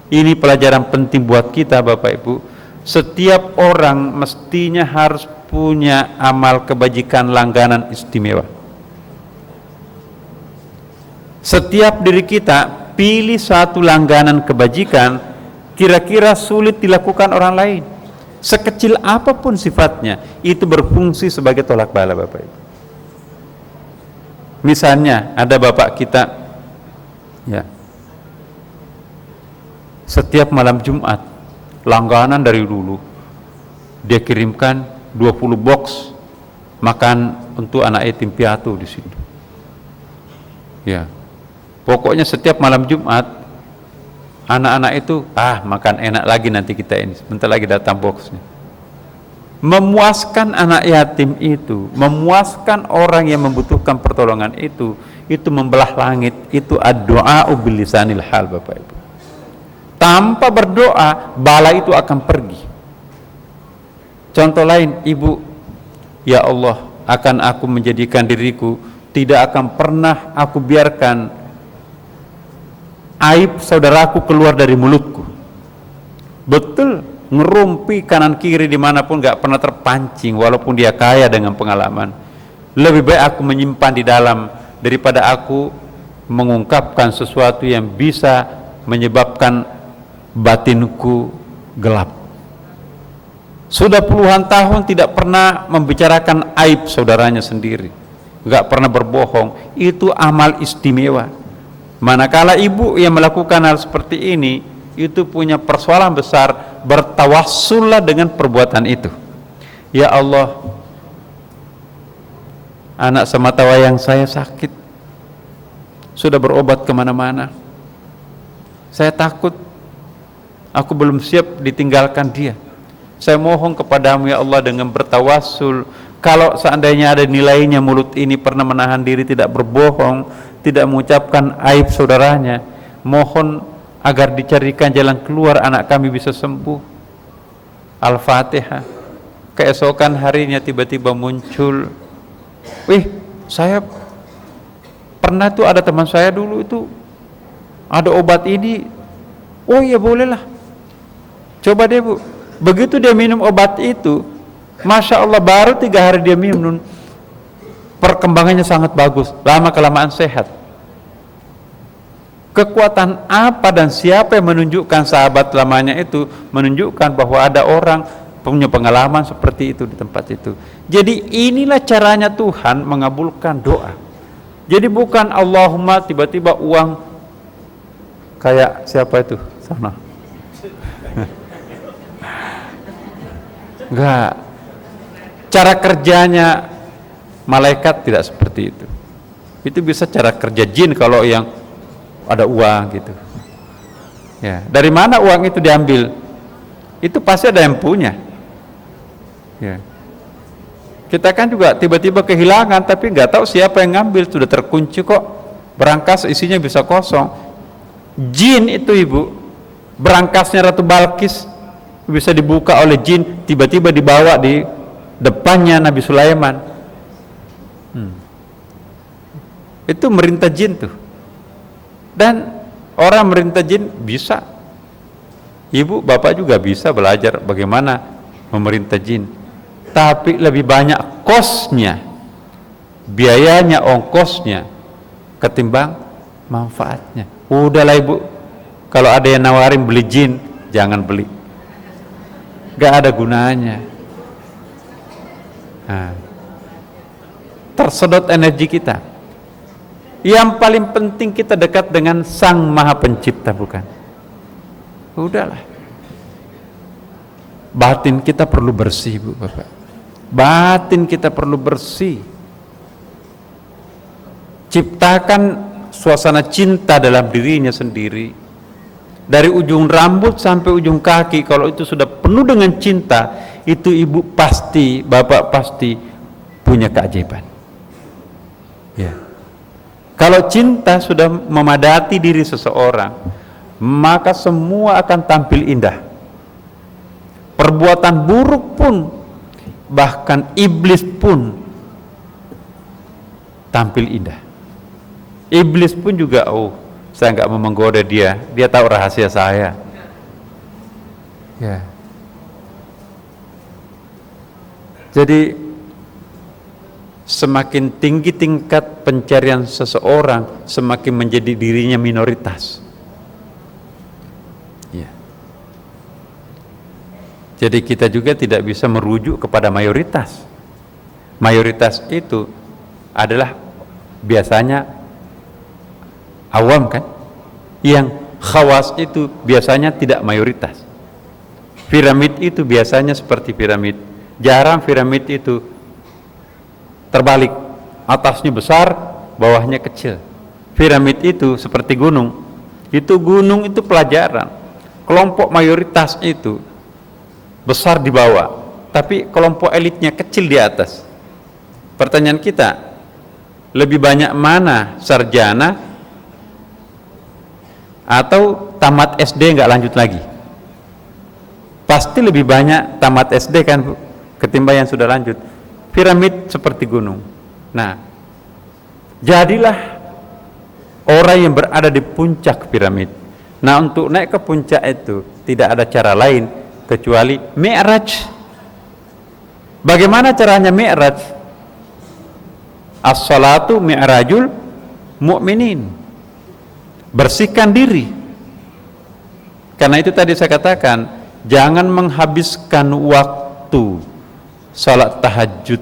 Ini pelajaran penting buat kita, Bapak Ibu. Setiap orang mestinya harus punya amal kebajikan langganan istimewa. Setiap diri kita pilih satu langganan kebajikan kira-kira sulit dilakukan orang lain. Sekecil apapun sifatnya, itu berfungsi sebagai tolak bala, Bapak Ibu. Misalnya ada bapak kita, ya, setiap malam Jumat langganan dari dulu dia kirimkan 20 box makan untuk anak yatim piatu di situ. Ya, pokoknya setiap malam Jumat anak-anak itu makan enak lagi, nanti kita ini sebentar lagi datang boxnya. Memuaskan anak yatim itu, memuaskan orang yang membutuhkan pertolongan itu membelah langit. Itu ad-du'a bilisanil hal, Bapak Ibu. Tanpa berdoa, bala itu akan pergi. Contoh lain, ibu, ya Allah, akan aku menjadikan diriku, tidak akan pernah aku biarkan aib saudaraku keluar dari mulutku. Betul, ngerumpi kanan kiri dimanapun gak pernah terpancing, walaupun dia kaya dengan pengalaman. Lebih baik aku menyimpan di dalam daripada aku mengungkapkan sesuatu yang bisa menyebabkan batinku gelap. Sudah puluhan tahun tidak pernah membicarakan aib saudaranya sendiri, gak pernah berbohong. Itu amal istimewa. Manakala ibu yang melakukan hal seperti ini, itu punya persoalan besar, bertawassullah dengan perbuatan itu. Ya Allah, anak sematawayang saya sakit, sudah berobat kemana-mana, saya takut, aku belum siap ditinggalkan dia. Saya mohon kepadamu ya Allah dengan bertawassul, kalau seandainya ada nilainya mulut ini pernah menahan diri tidak berbohong, tidak mengucapkan aib saudaranya, mohon agar dicarikan jalan keluar, anak kami bisa sembuh. Al-Fatihah. Keesokan harinya tiba-tiba muncul, saya pernah tuh, ada teman saya dulu itu ada obat ini. Oh iya, bolehlah, coba deh Bu. Begitu dia minum obat itu, Masya Allah, baru 3 hari dia minum, perkembangannya sangat bagus, lama kelamaan sehat. Kekuatan apa dan siapa yang menunjukkan sahabat lamanya itu? Menunjukkan bahwa ada orang punya pengalaman seperti itu di tempat itu. Jadi inilah caranya Tuhan mengabulkan doa. Jadi bukan Allahumma tiba-tiba uang kayak siapa itu sana. Enggak. Cara kerjanya malaikat tidak seperti itu. Itu bisa cara kerja jin kalau yang ada uang gitu. Ya, dari mana uang itu diambil? Itu pasti ada yang punya. Ya. Kita kan juga tiba-tiba kehilangan, tapi nggak tahu siapa yang ngambil, sudah terkunci kok. Berangkas isinya bisa kosong. Jin itu Ibu, berangkasnya Ratu Balkis bisa dibuka oleh jin, tiba-tiba dibawa di depannya Nabi Sulaiman. Itu merintah jin tuh. Dan orang merintah jin bisa. Ibu, bapak juga bisa belajar bagaimana memerintah jin. Tapi lebih banyak kosnya, biayanya, ongkosnya ketimbang manfaatnya. Udahlah Ibu, kalau ada yang nawarin beli jin, jangan beli. Gak ada gunanya. Tersedot energi kita. Yang paling penting kita dekat dengan Sang Maha Pencipta, bukan? Udahlah. Batin kita perlu bersih, Bu, Bapak. Batin kita perlu bersih. Ciptakan suasana cinta dalam dirinya sendiri. Dari ujung rambut sampai ujung kaki, kalau itu sudah penuh dengan cinta, itu ibu pasti, bapak pasti punya keajaiban. Ya. Kalau cinta sudah memadati diri seseorang, maka semua akan tampil indah. Perbuatan buruk pun, bahkan iblis pun tampil indah. Iblis pun juga, oh, saya nggak mau menggoda dia tahu rahasia saya. Ya. Jadi semakin tinggi tingkat pencarian seseorang, semakin menjadi dirinya minoritas. Ya. Jadi kita juga tidak bisa merujuk kepada mayoritas. Mayoritas itu adalah biasanya awam kan? Yang khawas itu biasanya tidak mayoritas. Piramid itu biasanya seperti piramid. Jarang piramid itu terbalik, atasnya besar, bawahnya kecil. Piramid itu seperti gunung. Gunung itu pelajaran. Kelompok mayoritas itu besar di bawah, tapi kelompok elitnya kecil di atas. Pertanyaan kita, lebih banyak mana sarjana atau tamat SD nggak lanjut lagi? Pasti lebih banyak tamat SD kan ketimbang yang sudah lanjut. Piramid seperti gunung. Nah, jadilah orang yang berada di puncak piramid. Nah, untuk naik ke puncak itu tidak ada cara lain kecuali mi'raj. Bagaimana caranya mi'raj? As-salatu mi'rajul mu'minin. Bersihkan diri. Karena itu tadi saya katakan, jangan menghabiskan waktu salat tahajud,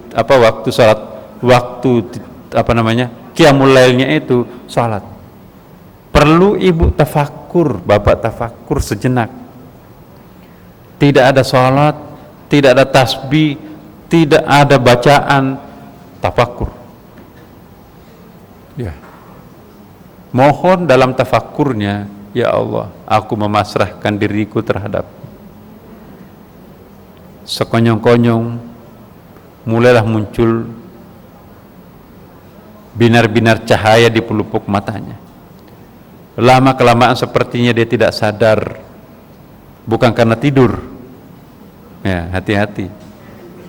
qiyamul lailnya itu salat. Perlu ibu tafakkur, bapak tafakkur sejenak. Tidak ada salat, tidak ada tasbih, tidak ada bacaan, tafakkur. Ya. Mohon dalam tafakkurnya, ya Allah, aku memasrahkan diriku terhadap sekonyong-konyong mulailah muncul binar-binar cahaya di pelupuk matanya. Lama kelamaan sepertinya dia tidak sadar, bukan karena tidur, ya hati-hati,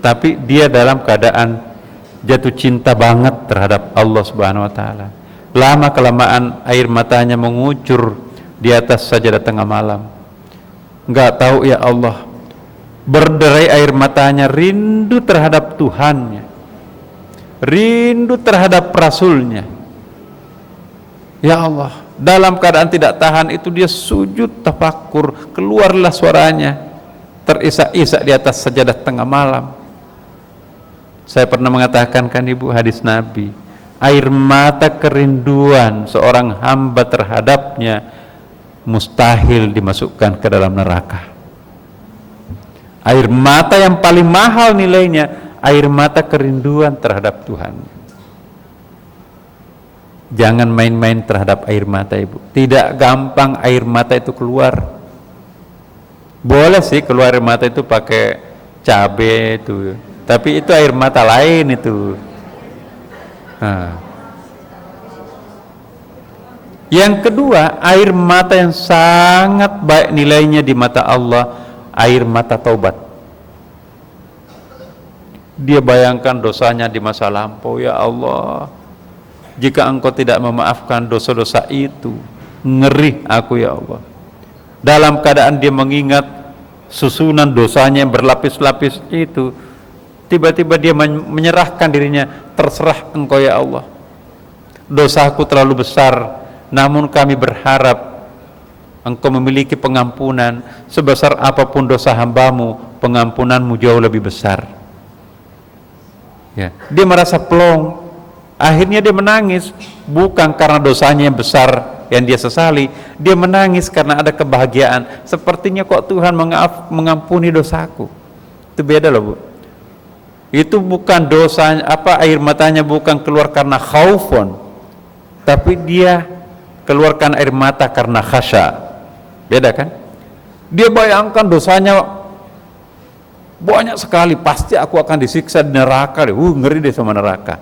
tapi dia dalam keadaan jatuh cinta banget terhadap Allah Subhanahu Wa Taala. Lama kelamaan air matanya mengucur di atas sajadah tengah malam. Enggak tahu, ya Allah, berderai air matanya rindu terhadap Tuhannya, rindu terhadap Rasulnya. Ya Allah, dalam keadaan tidak tahan itu dia sujud tafakkur, keluarlah suaranya terisak-isak di atas sajadah tengah malam. Saya pernah mengatakan kan ibu, hadis Nabi, air mata kerinduan seorang hamba terhadapnya mustahil dimasukkan ke dalam neraka. Air mata yang paling mahal nilainya, air mata kerinduan terhadap Tuhan. Jangan main-main terhadap air mata ibu. Tidak gampang air mata itu keluar. Boleh sih keluar air mata itu pakai cabai itu, tapi itu air mata lain itu. Nah. Yang kedua, air mata yang sangat baik nilainya di mata Allah, air mata taubat. Dia bayangkan dosanya di masa lampau, ya Allah, jika engkau tidak memaafkan dosa-dosa itu, ngeri aku ya Allah. Dalam keadaan dia mengingat susunan dosanya yang berlapis-lapis itu, tiba-tiba dia menyerahkan dirinya, terserah engkau ya Allah, dosaku terlalu besar, namun kami berharap engkau memiliki pengampunan. Sebesar apapun dosa hambamu, pengampunanmu jauh lebih besar. Ya. Dia merasa plong, akhirnya dia menangis, bukan karena dosanya yang besar yang dia sesali, dia menangis karena ada kebahagiaan, sepertinya kok Tuhan mengampuni dosaku. Itu beda loh bu. Itu bukan dosa, air matanya bukan keluar karena khaufun, tapi dia keluarkan air mata karena khasya. Beda kan? Dia bayangkan dosanya banyak sekali, pasti aku akan disiksa di neraka. Ngeri deh sama neraka.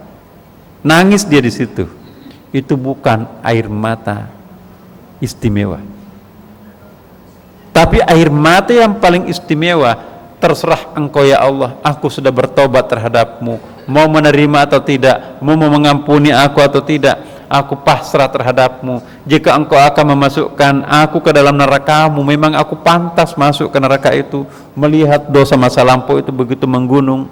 Nangis dia di situ. Itu bukan air mata istimewa. Tapi air mata yang paling istimewa, terserah engkau ya Allah, aku sudah bertobat terhadapmu, mau menerima atau tidak, mau mengampuni aku atau tidak, aku pasrah terhadapmu. Jika engkau akan memasukkan aku ke dalam neraka-Mu, memang aku pantas masuk ke neraka itu. Melihat dosa masa lampau itu begitu menggunung,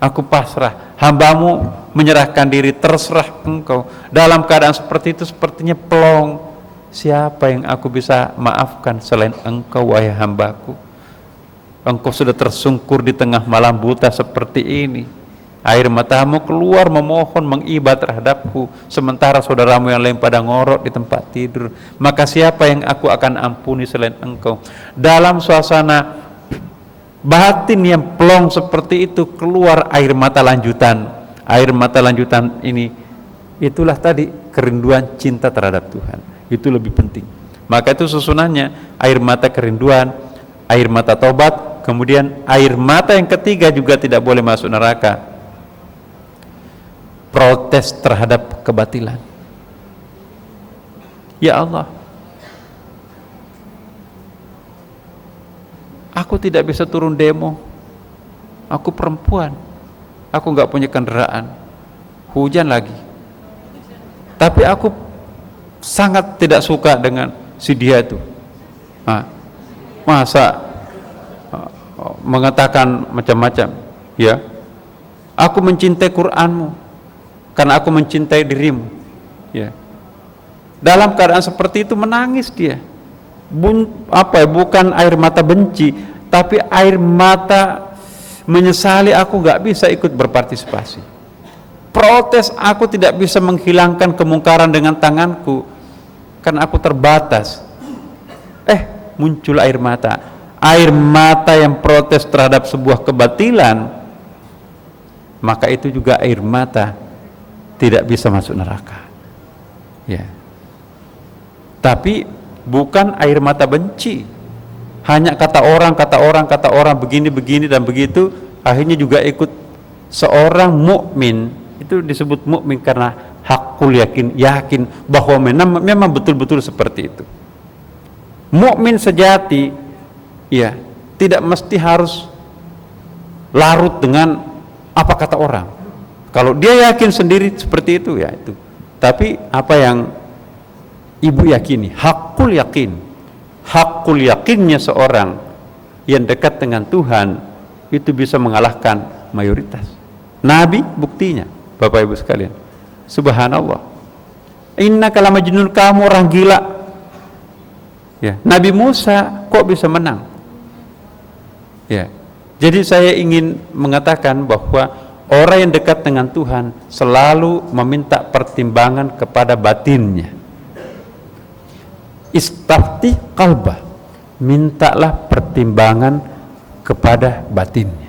aku pasrah, hamba-Mu menyerahkan diri, terserah engkau. Dalam keadaan seperti itu sepertinya plong. Siapa yang aku bisa maafkan selain engkau, wahai hambaku? Engkau sudah tersungkur di tengah malam buta seperti ini. Air matamu keluar memohon, mengibat terhadapku, sementara saudaramu yang lain pada ngorok di tempat tidur. Maka siapa yang aku akan ampuni selain engkau? Dalam suasana batin yang plong seperti itu, keluar air mata lanjutan. Air mata lanjutan ini, itulah tadi kerinduan cinta terhadap Tuhan. Itu lebih penting. Maka itu susunannya, air mata kerinduan, air mata tobat, kemudian air mata yang ketiga juga tidak boleh masuk neraka, protes terhadap kebatilan. Ya Allah, aku tidak bisa turun demo, aku perempuan, aku nggak punya kendaraan, hujan lagi, tapi aku sangat tidak suka dengan si dia itu. Masa mengatakan macam-macam, ya, aku mencintai Qur'anmu karena aku mencintai dirimu, ya. Dalam keadaan seperti itu menangis dia. Bukan air mata benci, tapi air mata menyesali aku nggak bisa ikut berpartisipasi. Protes, aku tidak bisa menghilangkan kemungkaran dengan tanganku karena aku terbatas. Muncul air mata. Air mata yang protes terhadap sebuah kebatilan, maka itu juga air mata tidak bisa masuk neraka, ya. Tapi bukan air mata benci, hanya kata orang begini dan begitu, akhirnya juga ikut. Seorang mukmin itu disebut mukmin karena hakul yakin bahwa memang betul-betul seperti itu. Mukmin sejati, ya, tidak mesti harus larut dengan apa kata orang. Kalau dia yakin sendiri seperti itu, ya itu. Tapi apa yang ibu yakini, hakul yakinnya seorang yang dekat dengan Tuhan itu bisa mengalahkan mayoritas. Nabi buktinya, Bapak Ibu sekalian. Subhanallah. Innaka lamajnun, kamu orang gila. Ya, Nabi Musa kok bisa menang? Ya. Jadi saya ingin mengatakan bahwa orang yang dekat dengan Tuhan selalu meminta pertimbangan kepada batinnya. Istafti qalbah, mintalah pertimbangan kepada batinnya.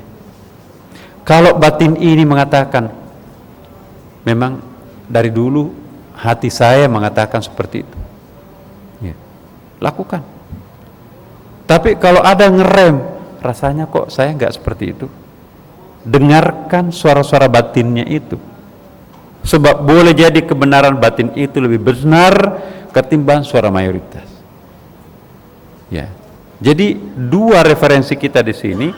Kalau batin ini mengatakan, memang dari dulu hati saya mengatakan seperti itu, ya, lakukan. Tapi kalau ada ngerem, rasanya kok saya nggak seperti itu, dengarkan suara-suara batinnya itu, sebab boleh jadi kebenaran batin itu lebih benar ketimbang suara mayoritas. Ya, jadi dua referensi kita di sini,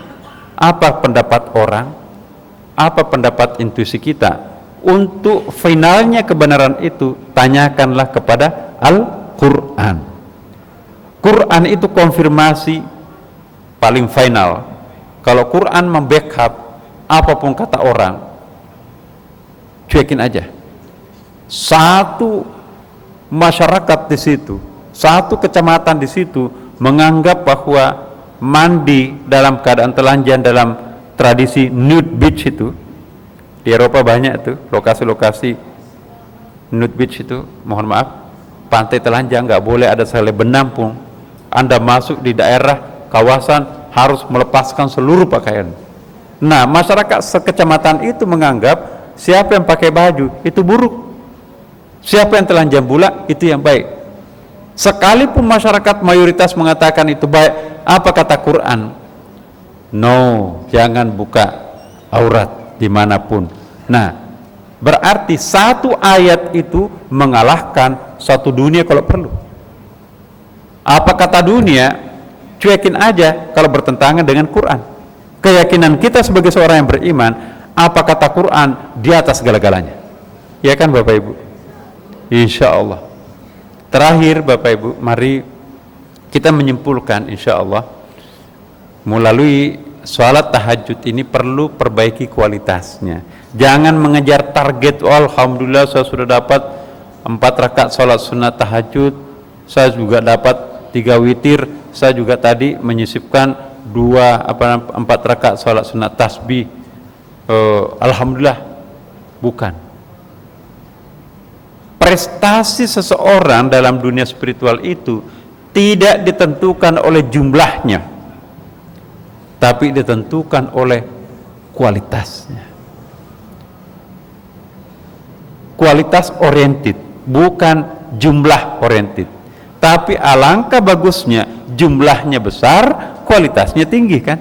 apa pendapat orang, apa pendapat intuisi kita. Untuk finalnya kebenaran itu, tanyakanlah kepada Al-Quran. Quran itu konfirmasi paling final. Kalau Quran membackup apapun kata orang, cuekin aja. Satu masyarakat di situ, satu kecamatan di situ menganggap bahwa mandi dalam keadaan telanjang dalam tradisi nude beach itu, di Eropa banyak tuh lokasi-lokasi nude beach itu, mohon maaf, pantai telanjang, nggak boleh ada selai benang pun. Anda masuk di daerah kawasan harus melepaskan seluruh pakaian. Nah, masyarakat sekecamatan itu menganggap siapa yang pakai baju itu buruk. Siapa yang telanjang bulat itu yang baik. Sekalipun masyarakat mayoritas mengatakan itu baik, apa kata Quran? No, jangan buka aurat dimanapun. Nah, berarti satu ayat itu mengalahkan satu dunia kalau perlu. Apa kata dunia? Cuekin aja kalau bertentangan dengan Quran. Keyakinan kita sebagai seorang yang beriman, apa kata Quran di atas segala-galanya. Ya kan Bapak Ibu? Insya Allah. Terakhir Bapak Ibu, mari kita menyimpulkan insya Allah melalui sholat tahajud ini perlu perbaiki kualitasnya. Jangan mengejar target, oh, alhamdulillah saya sudah dapat 4 rakaat sholat sunat tahajud, saya juga dapat 3 witir, saya juga tadi menyisipkan 4 rakaat sholat sunat tasbih, alhamdulillah. Bukan. Prestasi seseorang dalam dunia spiritual itu tidak ditentukan oleh jumlahnya, tapi ditentukan oleh kualitasnya. Kualitas oriented, bukan jumlah oriented. Tapi alangkah bagusnya jumlahnya besar, kualitasnya tinggi kan?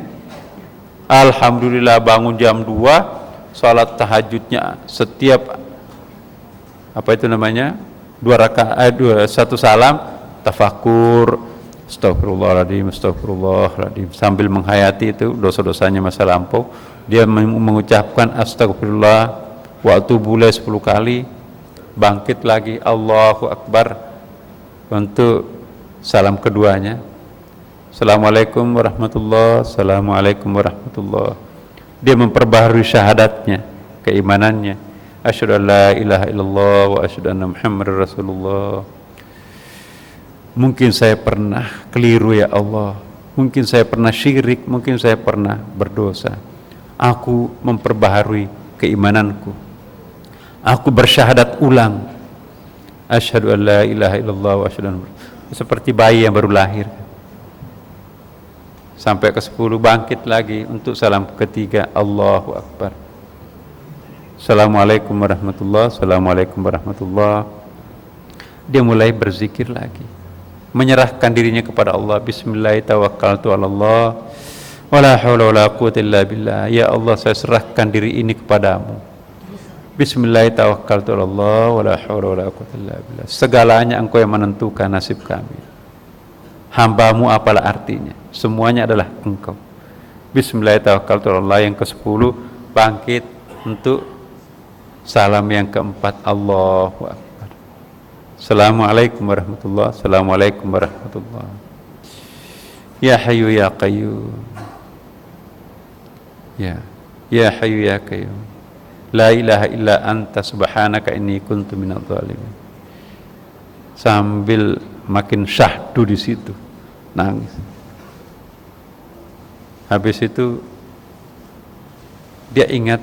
Alhamdulillah bangun jam 2, salat tahajudnya setiap 2 rakaat, 1 salam, tafakur, astagfirullahaladzim, astagfirullahaladzim, sambil menghayati itu dosa-dosanya masa lampau. Dia mengucapkan astagfirullah wa atubu ilaih 10 kali, bangkit lagi Allahu Akbar untuk salam keduanya, Assalamualaikum warahmatullahi, Assalamualaikum warahmatullahi. Dia memperbaharui syahadatnya, keimanannya, asyhadu an la ilaha illallah wa asyhadu anna Muhammadar Rasulullah. Mungkin saya pernah keliru ya Allah, mungkin saya pernah syirik, mungkin saya pernah berdosa. Aku memperbaharui keimananku. Aku bersyahadat ulang, asyhadu an la ilaha illallah wa asyhadu anna, seperti bayi yang baru lahir. Sampai ke 10, bangkit lagi untuk salam ketiga, Allahu Akbar, Assalamualaikum warahmatullahi, Assalamualaikum warahmatullahi. Dia mulai berzikir lagi, menyerahkan dirinya kepada Allah. Bismillahirrahmanirrahim, wala haula wala quwwata illa billah. Ya Allah, saya serahkan diri ini kepadamu. Bismillahirrahmanirrahim, wala haula wala quwwata illa billah. Segalanya engkau yang menentukan nasib kami. Hambamu apalah artinya? Semuanya adalah engkau. Bismillahirrahmanirrahim. Yang ke-10, bangkit untuk salam yang keempat, Allahu Akbar, Assalamualaikum warahmatullahi, Assalamualaikum warahmatullahi. Ya Hayyu ya Qayyum, Ya Hayyu ya Qayyum, la ilaha illa anta subhanaka inni kuntu minadh dhalimin. Sambil makin syahdu di situ, nangis. Habis itu dia ingat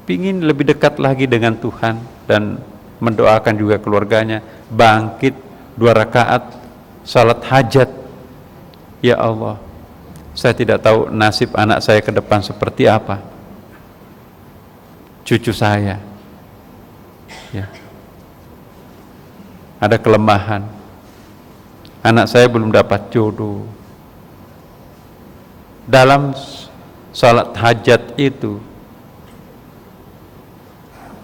pingin lebih dekat lagi dengan Tuhan dan mendoakan juga keluarganya. Bangkit 2 rakaat salat hajat. Ya Allah, saya tidak tahu nasib anak saya ke depan seperti apa, cucu saya ya, ada kelemahan, anak saya belum dapat jodoh. Dalam salat hajat itu,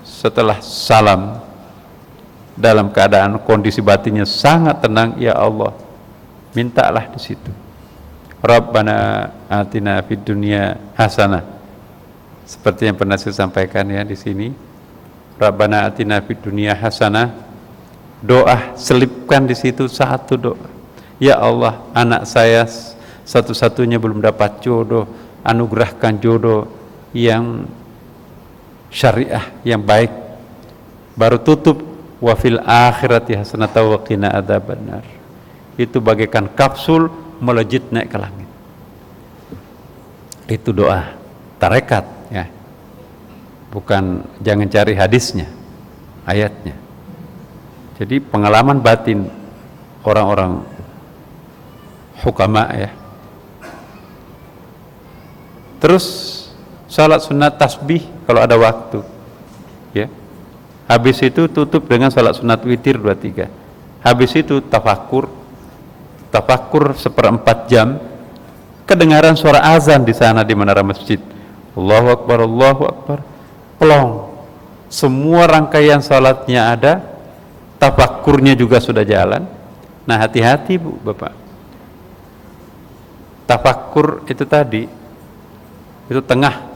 setelah salam, dalam keadaan kondisi batinnya sangat tenang, ya Allah, mintalah di situ. Rabbana atina fid dunya hasanah. Seperti yang pernah saya sampaikan ya di sini. Rabbana atina fid dunya hasanah. Doa selipkan di situ satu doa. Ya Allah, anak saya satu-satunya belum dapat jodoh, anugerahkan jodoh yang syariah yang baik. Baru tutup, wa fil akhirati hasanatan wa qina adzabannar. Itu bagaikan kapsul melejit naik ke langit. Itu doa tarekat ya, bukan, jangan cari hadisnya, ayatnya. Jadi pengalaman batin orang-orang hukama ya. Terus salat sunat tasbih kalau ada waktu ya. Habis itu tutup dengan salat sunat witir 2-3. Habis itu tafakur seperempat jam. Kedengaran suara azan di sana di menara masjid. Allahu Akbar, Allahu Akbar. Plong. Semua rangkaian salatnya ada, tafakurnya juga sudah jalan. Nah, hati-hati Bu, Bapak. Tafakur itu tadi, itu tengah.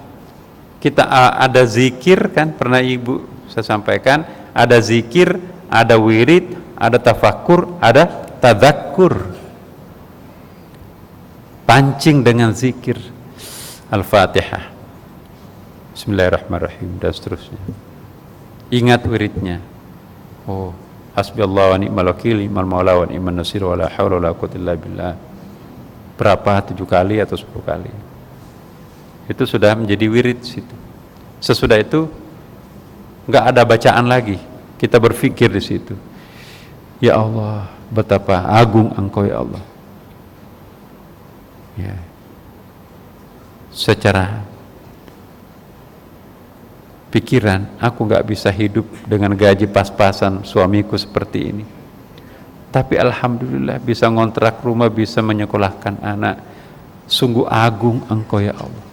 Kita ada zikir kan, pernah Ibu saya sampaikan, ada zikir, ada wirid, ada tafakur, ada tadzakur. Pancing dengan zikir Al-Fatihah, Bismillahirrahmanirrahim, dan seterusnya. Ingat wiridnya. Oh, hasbiyallahu wa ni'mal wakil, ni'mal maula wa ni'man nasir, wa la haula wa la quwwata illa billah. Berapa? 7 kali atau 10 kali. Itu sudah menjadi wirid situ. Sesudah itu enggak ada bacaan lagi. Kita berpikir di situ. Ya Allah, betapa agung Engkau ya Allah. Ya. Secara pikiran, aku nggak bisa hidup dengan gaji pas-pasan suamiku seperti ini. Tapi alhamdulillah bisa ngontrak rumah, bisa menyekolahkan anak. Sungguh agung Engkau ya Allah.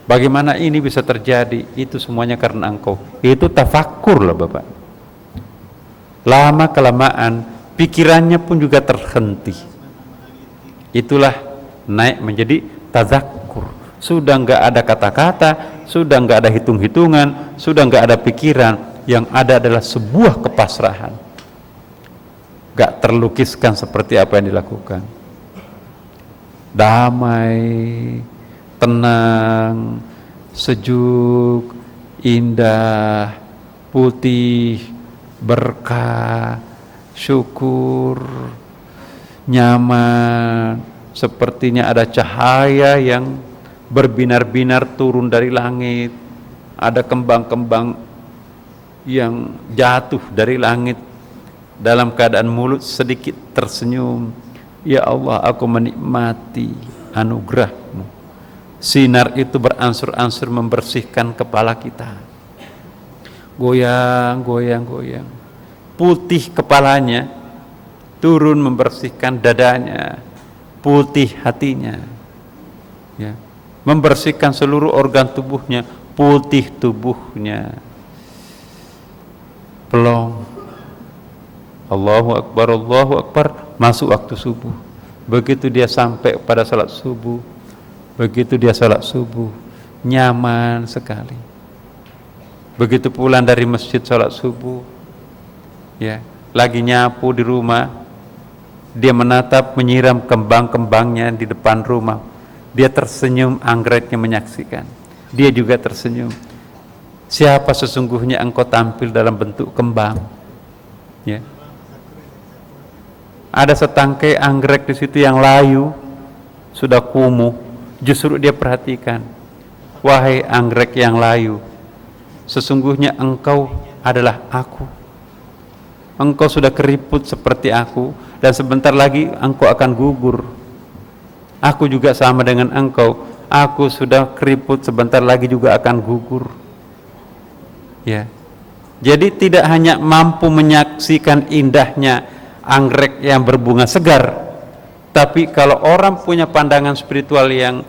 Bagaimana ini bisa terjadi? Itu semuanya karena Engkau. Itu tafakkur loh Bapak. Lama kelamaan pikirannya pun juga terhenti. Itulah naik menjadi tazakkur. Sudah nggak ada kata-kata, sudah nggak ada hitung-hitungan, sudah nggak ada pikiran. Yang ada adalah sebuah kepasrahan. Nggak terlukiskan seperti apa yang dilakukan. Damai, tenang, sejuk, indah, putih, berkah, syukur, nyaman, sepertinya ada cahaya yang berbinar-binar turun dari langit, ada kembang-kembang yang jatuh dari langit dalam keadaan mulut sedikit tersenyum. Ya Allah, aku menikmati anugerah-Mu. Sinar itu beransur-ansur membersihkan kepala kita. Goyang, goyang, goyang. Putih kepalanya, turun membersihkan dadanya, putih hatinya. Ya. Membersihkan seluruh organ tubuhnya, putih tubuhnya. Pelong. Allahu Akbar, masuk waktu subuh. Begitu dia sampai pada salat subuh, nyaman sekali. Begitu pulang dari masjid salat subuh, ya, lagi nyapu di rumah, dia menatap, menyiram kembang-kembangnya di depan rumah. Dia tersenyum, anggreknya menyaksikan. Dia juga tersenyum. Siapa sesungguhnya engkau tampil dalam bentuk kembang? Ya. Ada setangkai anggrek di situ yang layu, sudah kumuh. Justru dia perhatikan, wahai anggrek yang layu, sesungguhnya engkau adalah aku. Engkau sudah keriput seperti aku, dan sebentar lagi engkau akan gugur. Aku juga sama dengan engkau. Aku sudah keriput, sebentar lagi juga akan gugur. Ya. Jadi tidak hanya mampu menyaksikan indahnya anggrek yang berbunga segar, tapi kalau orang punya pandangan spiritual yang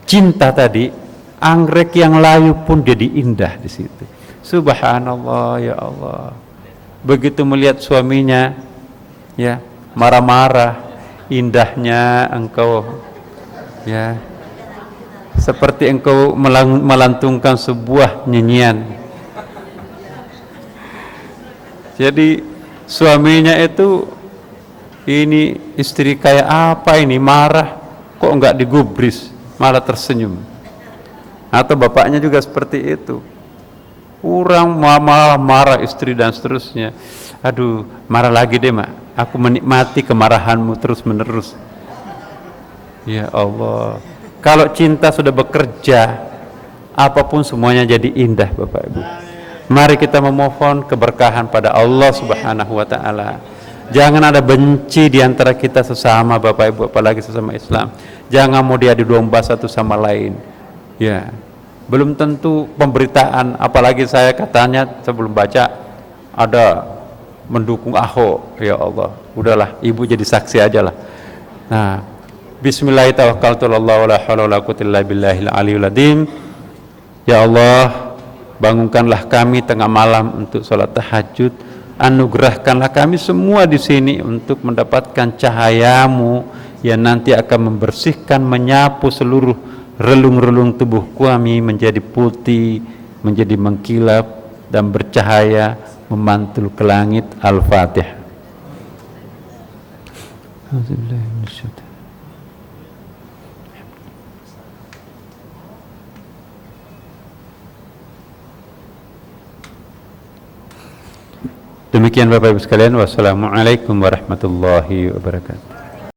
cinta tadi, anggrek yang layu pun jadi indah di situ. Subhanallah, ya Allah. Begitu melihat suaminya, ya, marah-marah, indahnya engkau, ya, seperti engkau melantungkan sebuah nyanyian. Jadi suaminya itu, ini istri kayak apa ini, marah kok enggak digubris, malah tersenyum. Atau bapaknya juga seperti itu, kurang marah istri dan seterusnya. Aduh, marah lagi deh mak, aku menikmati kemarahanmu terus menerus. Ya Allah, kalau cinta sudah bekerja, apapun semuanya jadi indah Bapak Ibu. Mari kita memohon keberkahan pada Allah Subhanahu wa taala. Jangan ada benci di antara kita sesama Bapak Ibu, apalagi sesama Islam. Jangan mau diadu domba satu sama lain. Ya. belum tentu pemberitaan, apalagi saya katanya sebelum baca ada mendukung Ahok. Ya Allah, udahlah, ibu jadi saksi aja lah. Nah, bismillahirrahmanirrahim, la haula wala quwwata illa billahil aliyil azim. Ya Allah, bangunkanlah kami tengah malam untuk sholat tahajud, anugerahkanlah kami semua di sini untuk mendapatkan cahayamu yang nanti akan membersihkan, menyapu seluruh relung-relung tubuh kami menjadi putih, menjadi mengkilap dan bercahaya, memantul ke langit. Al-Fatihah. Demikian Bapak Ibu sekalian, wassalamualaikum warahmatullahi wabarakatuh.